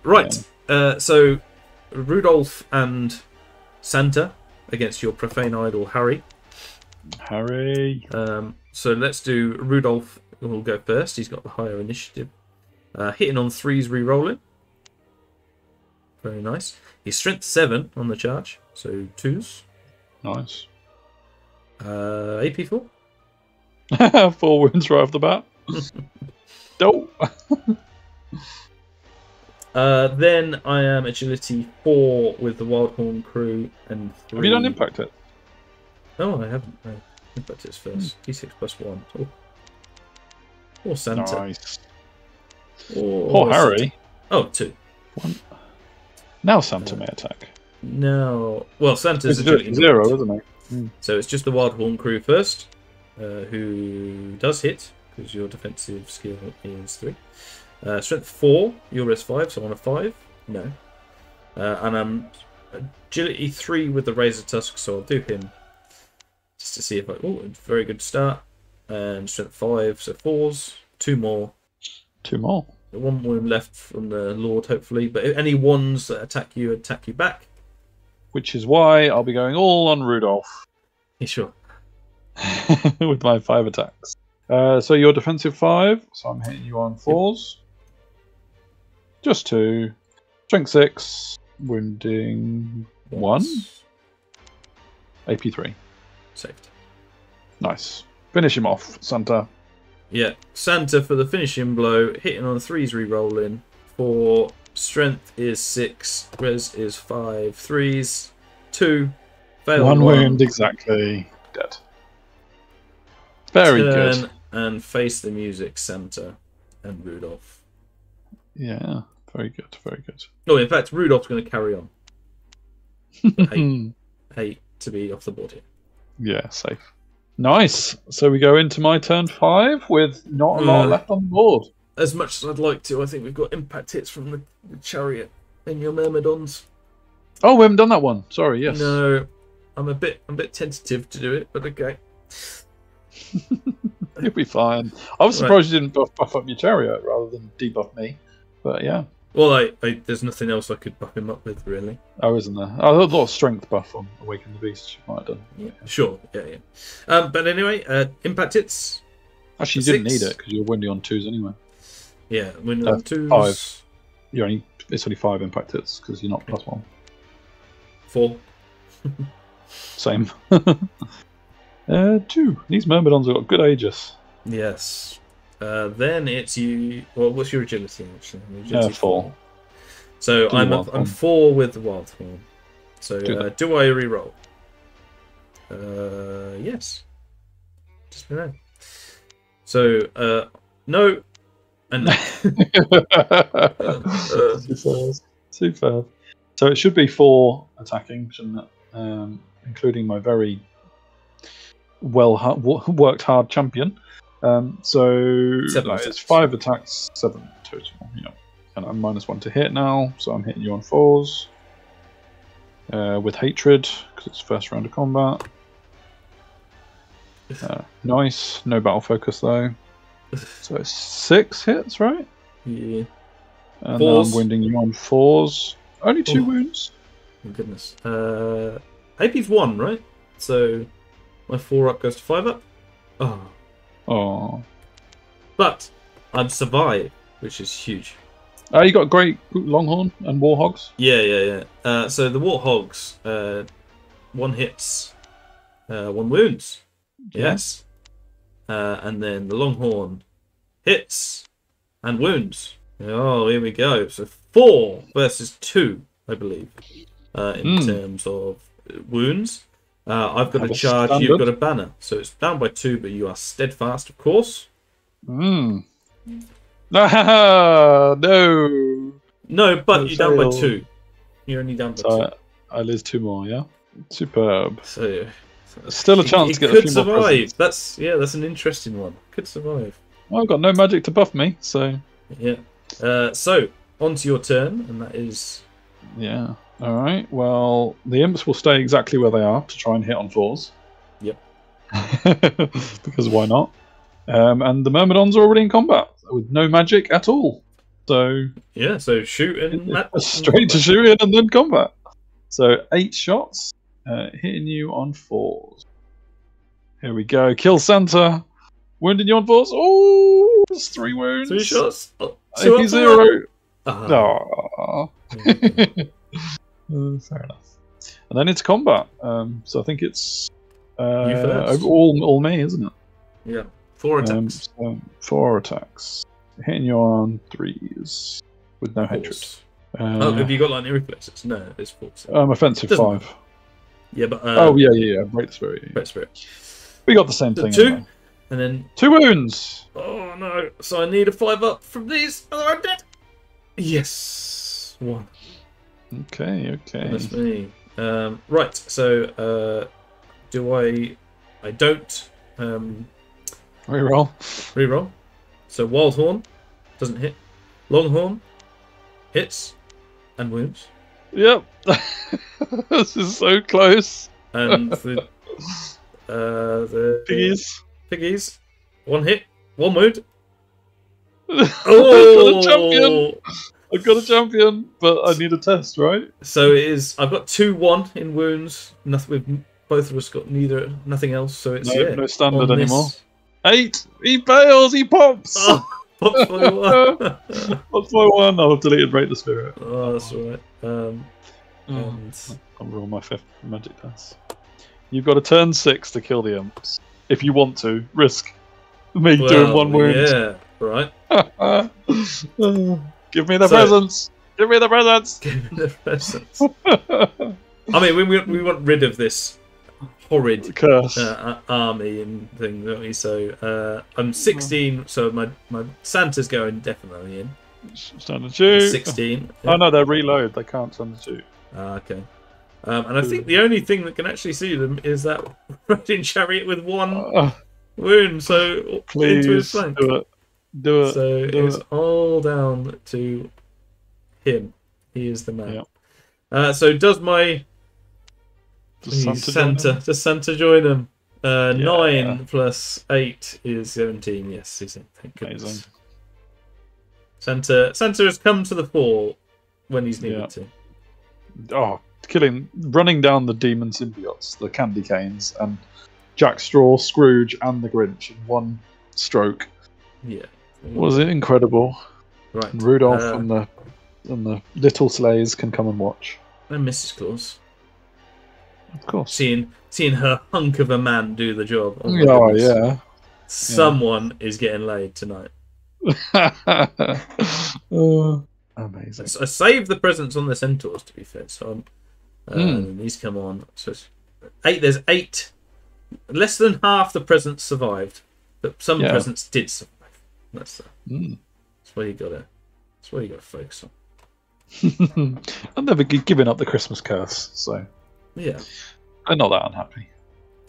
Right. Yeah. So Rudolph and Santa against your profane idol Harry. So let's do Rudolph. Will go first. He's got the higher initiative. Hitting on 3s, re-rolling. Very nice. He's strength 7 on the charge, so 2s. Nice. AP 4. 4 wounds right off the bat. Dope. Then I am agility 4 with the Wildhorn crew and 3. Have you done impact it? No, I haven't. No. Impact it first. D6 +1. Oh. Or Santa. Nice. Or Harry. Oh, 2. 1. Now Santa may attack. No. Well, Santa's agility 0, isn't it? So it's just the Wildhorn crew first, who does hit, because your defensive skill is 3. Strength 4, your res 5, so on a 5. No. And I'm agility 3 with the Razor Tusk, so I'll do him just to see if I. Oh, very good start. And strength 5, so 4s. 2 more. 2 more. 1 wound left from the Lord, hopefully. But any ones that attack you back. Which is why I'll be going all on Rudolph. You sure? With my 5 attacks. So you're defensive 5, so I'm hitting you on 4s. Just 2. Strength 6, wounding 1, AP 3. Saved. Nice. Finish him off, Santa. Yeah, Santa for the finishing blow, hitting on 3s, re-rolling. 4, strength is 6, res is 5, 3s, 2, fail 1 wound, exactly. Dead. Very Turn good. And face the music, Santa and Rudolph. Yeah, very good, very good. Oh, in fact, Rudolph's going to carry on. Hate to be off the board here. Yeah, safe. Nice. So we go into my turn 5 with not a lot left on the board. As much as I'd like to, I think we've got impact hits from the chariot and your myrmidons. Oh, we haven't done that one. Sorry, yes. No, I'm a bit tentative to do it, but okay. You'll be fine. I was surprised you didn't buff up your chariot rather than debuff me. But yeah. Well, there's nothing else I could buff him up with, really. Oh, isn't there? I had a lot of strength buff on Awaken the Beast. You might have done. Yeah. Sure, yeah. But anyway, impact hits. Actually, you didn't need it because you're wounding on 2s anyway. Yeah, wounding on 2s. 5. It's only 5 impact hits because you're not +1. 4. Same. 2. These myrmidons have got good ages. Yes. Then it's you. Well, what's your agility actually? Agility 4. So I'm 4 with the wild horn. So do I re-roll? Yes. Just no. So no, and Super. So it should be 4 attacking, shouldn't it? Including my very worked hard champion. So it's 5 attacks, 7 total. Yeah, and I'm -1 to hit now, so I'm hitting you on 4s with hatred because it's first round of combat. Nice, no battle focus though. So it's 6 hits, right? Yeah. And now I'm wounding you on 4s. Only 2 wounds. Oh goodness. AP's 1, right? So my 4 up goes to 5 up. Oh. But I've survived, which is huge. You got great longhorn and warhogs. Yeah. So the warhogs, 1 hits, 1 wounds. Yes. And then the longhorn hits and wounds. Oh, here we go. So 4 versus 2, I believe, in terms of wounds. I've got a charge, you've got a banner. So it's down by 2, but you are steadfast, of course. No. No, but you're down by 2. You're only down by 2. I lose 2 more, yeah? Superb. So still a chance to get a few survive. more presents. That's an interesting one. Could survive. Well, I've got no magic to buff me, so... Yeah. So, on to your turn, and that is... Yeah. Alright, well, the imps will stay exactly where they are to try and hit on 4s. Yep. Because why not? And the myrmidons are already in combat with no magic at all. So... Yeah, so shoot and... straight to shooting and then combat. So 8 shots, hitting you on 4s. Here we go. Kill Santa. Wounding you on 4s. Oh, it's 3 wounds. 3 shots. AP 0. Oh. Fair enough. And then it's combat. So I think it's all me, isn't it? Yeah. 4 attacks. 4 attacks. Hitting you on 3s with no hatred. Have you got lightning reflexes? No, it's 4. Offensive 5. Yeah, but yeah. Break spirit. Break spirit. We got the same thing. 2, anyway. and then 2 wounds. Oh no! So I need a 5 up from these. Other I'm dead. Yes, 1. Okay. That's me. Right. So do I? I don't. Reroll. Reroll. So wild horn doesn't hit. Longhorn hits and wounds. Yep. This is so close. And the piggies. 1 hit, 1 wound. Oh! I've got a champion, but I need a test, right? So it is. I've got 2-1 in wounds. Nothing. With both of us got nothing else. So it's no standard anymore. 8. He fails. He pops. Box boy 1. Box boy 1. I've deleted Break the Spirit. Oh, that's right. And I'll roll my 5th magic dice. You've got a turn 6 to kill the imps. If you want to, risk me doing 1 wound. Yeah, right. Give me the presents. Give me the presents. Give me the presents. I mean, we want rid of this horrid curse army and thing, don't we? So I'm 16, so my Santa's going definitely in. Stand and shoot. 16. Yeah. Oh no, they're reload. They can't stand and shoot. Okay. And I think the only thing that can actually see them is that riding chariot with 1 wound. So please into his flank. Do it. So it's all down to him. He is the man. Yep. So does my does Santa join him? 9 plus 8 is 17. Yes, he's in. Thank goodness. Santa has come to the fore when he's needed to. Oh, running down the demon symbiotes, the candy canes, and Jack Straw, Scrooge, and the Grinch in 1 stroke. Yeah. Was it incredible? Right. And Rudolph and the little Sleighs can come and watch. And Mrs. Claus. Of course. Seeing her hunk of a man do the job. Oh yeah. Someone is getting laid tonight. Amazing. I saved the presents on the centaurs, to be fair. So these come on. So 8. There's 8. Less than half the presents survived, but some presents did survive. That's where you gotta. That's where you gotta focus on. I've never given up the Christmas curse, so yeah, I'm not that unhappy.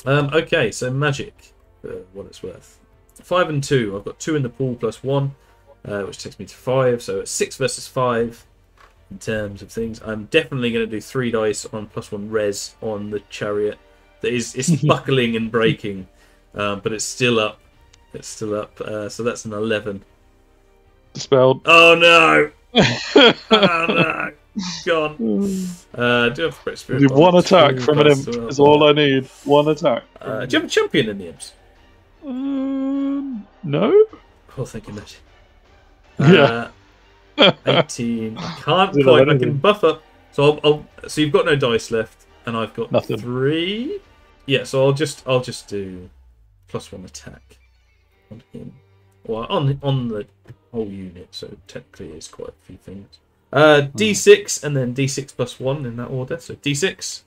Okay, so magic, for what it's worth. 5 and 2. I've got 2 in the pool plus 1, which takes me to 5. So it's 6 versus 5 in terms of things. I'm definitely going to do 3 dice on plus 1 res on the chariot. That is, it's buckling and breaking, but it's still up. It's still up. So that's an 11. Dispelled. Oh no! Oh no! Gone. Do have Break Spirit. Need 1 attack from an imp is all I need. 1 attack. Do you have a champion in the imps? No. Oh, thank you, Matt. Yeah. 18. I can't quite. I can buff up. So So you've got no dice left, and I've got nothing. 3. Yeah. So I'll just do plus 1 attack on him. Well, on the whole unit. So technically, it's quite a few things. D6 and then D6 plus 1 in that order. So D6.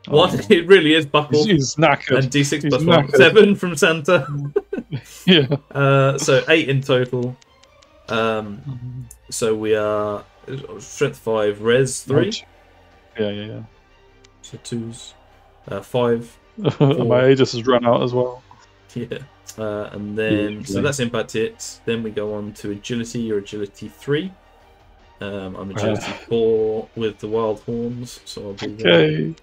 1. It really is buckled. He's knackered. And D6 plus 1. 7 from Santa. Yeah. So 8 in total. So we are strength 5, res 3. Yeah. So 2s. 5. My Aegis has run out as well. Yeah. And then so that's impact hits. Then we go on to agility. You're agility 3. I'm agility 4 with the wild horns, so I'll do that.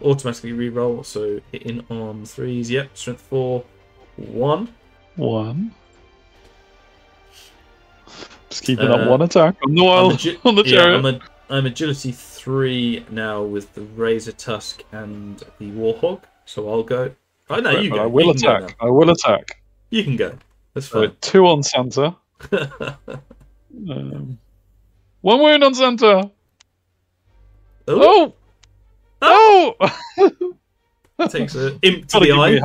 Automatically reroll, so hitting on 3s. Yep, strength 4, 1. Just keeping up 1 attack on the wild on the chariot. Yeah, I'm agility 3 now with the razor tusk and the warhog, so I'll go. Oh no, you go. I will attack. I will attack. You can go. That's fine. 2 on Santa. 1 wound on Santa. Oh! Takes an imp to the eye.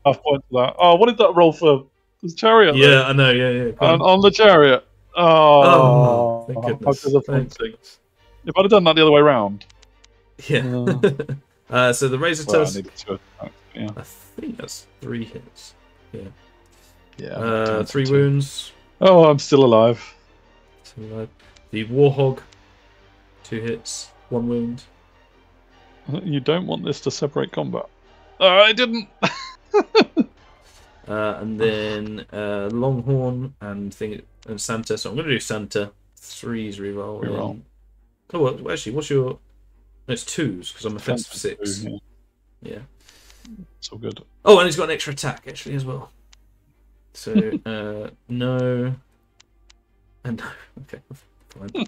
Half point for that. Oh, what did that roll for? The chariot. Yeah, I know. Yeah. On the chariot. Oh, thank goodness. If I'd have done that the other way around. Yeah. So the razor tusk. I think that's 3 hits. Yeah. Yeah. 3 wounds. Oh, I'm still alive. The warhog. 2 hits. 1 wound. You don't want this to separate combat. I didn't. And then Longhorn and Santa. So I'm going to do Santa. 3s reroll. Oh, well, actually, what's your? No, it's 2s because I'm offensive 6. Yeah. It's all good. Oh, and he's got an extra attack actually as well. So no. And no. Okay. Fine.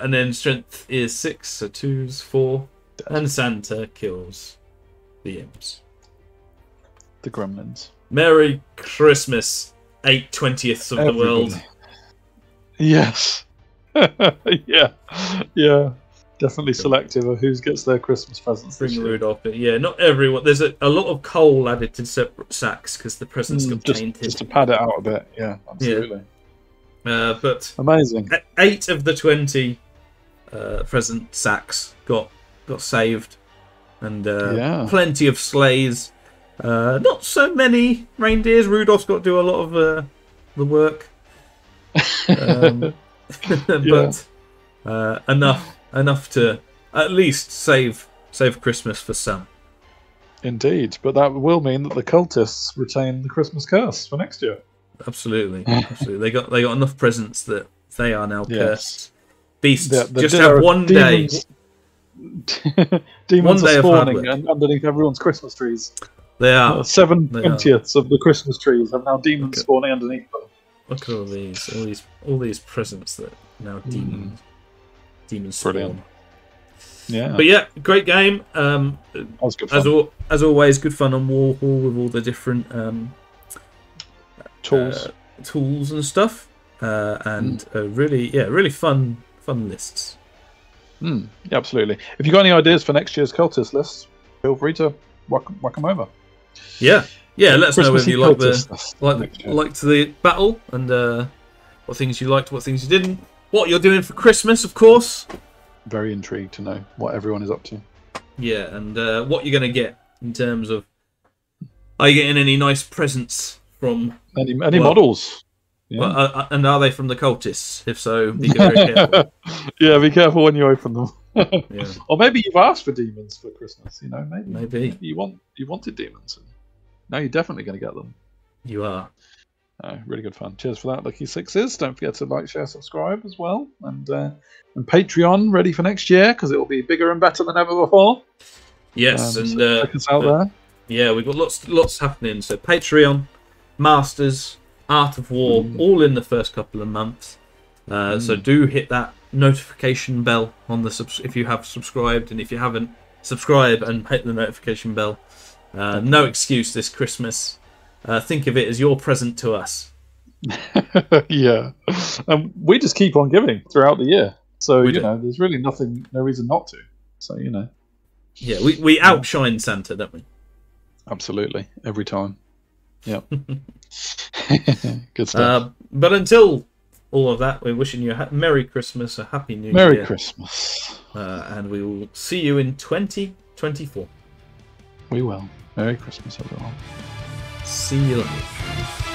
And then strength is 6, so 2s, 4. And Santa kills the imps. The gremlins. Merry Christmas, 8/20ths of the world. Yes. yeah. Definitely selective of who gets their Christmas presents. Bring Rudolph, but yeah, not everyone. There's a lot of coal added to separate sacks because the presents got tainted. Just to pad it out a bit, yeah, absolutely. Yeah. But amazing. 8 of the 20 present sacks got saved, and plenty of sleighs. Not so many reindeers. Rudolph's got to do a lot of the work, but enough to at least save Christmas for some. Indeed, but that will mean that the cultists retain the Christmas curse for next year. Absolutely. They got enough presents that they are now cursed. Beasts just have one day. Demons are spawning underneath everyone's Christmas trees. They are 7/20ths of the Christmas trees have now demons spawning underneath them. Look at all these presents that now demons spawn. Brilliant. Yeah. But yeah, great game. That was good fun. As always, good fun on Warhol with all the different tools and stuff, and really fun lists. Yeah, absolutely. If you've got any ideas for next year's cultist lists, feel free to whack them over. Yeah. Let us know whether you liked the battle and what things you liked, what things you didn't. What you're doing for Christmas, of course. Very intrigued to know what everyone is up to. Yeah, and what you're going to get in terms of... Are you getting any nice presents from... Any models? Yeah. And are they from the cultists? If so, be very careful. Yeah, be careful when you open them. Yeah. Or maybe you've asked for demons for Christmas, Maybe. You wanted demons. Now you're definitely going to get them. You are. Really good fun. Cheers for that, Lucky Sixes. Don't forget to like, share, subscribe as well. And Patreon ready for next year because it will be bigger and better than ever before. Yes, and so check us out there. Yeah, we've got lots happening. So Patreon, Masters, Art of War, all in the first couple of months. So do hit that notification bell on if you have subscribed, and if you haven't, subscribe and hit the notification bell. No excuse this Christmas. Think of it as your present to us. Yeah. We just keep on giving throughout the year. So, there's really no reason not to. So, Yeah, we outshine Santa, don't we? Absolutely. Every time. Yeah. Good stuff. But until all of that, we're wishing you a Merry Christmas, a Happy New Year. Merry Christmas. And we will see you in 2024. We will. Merry Christmas, everyone. See you later.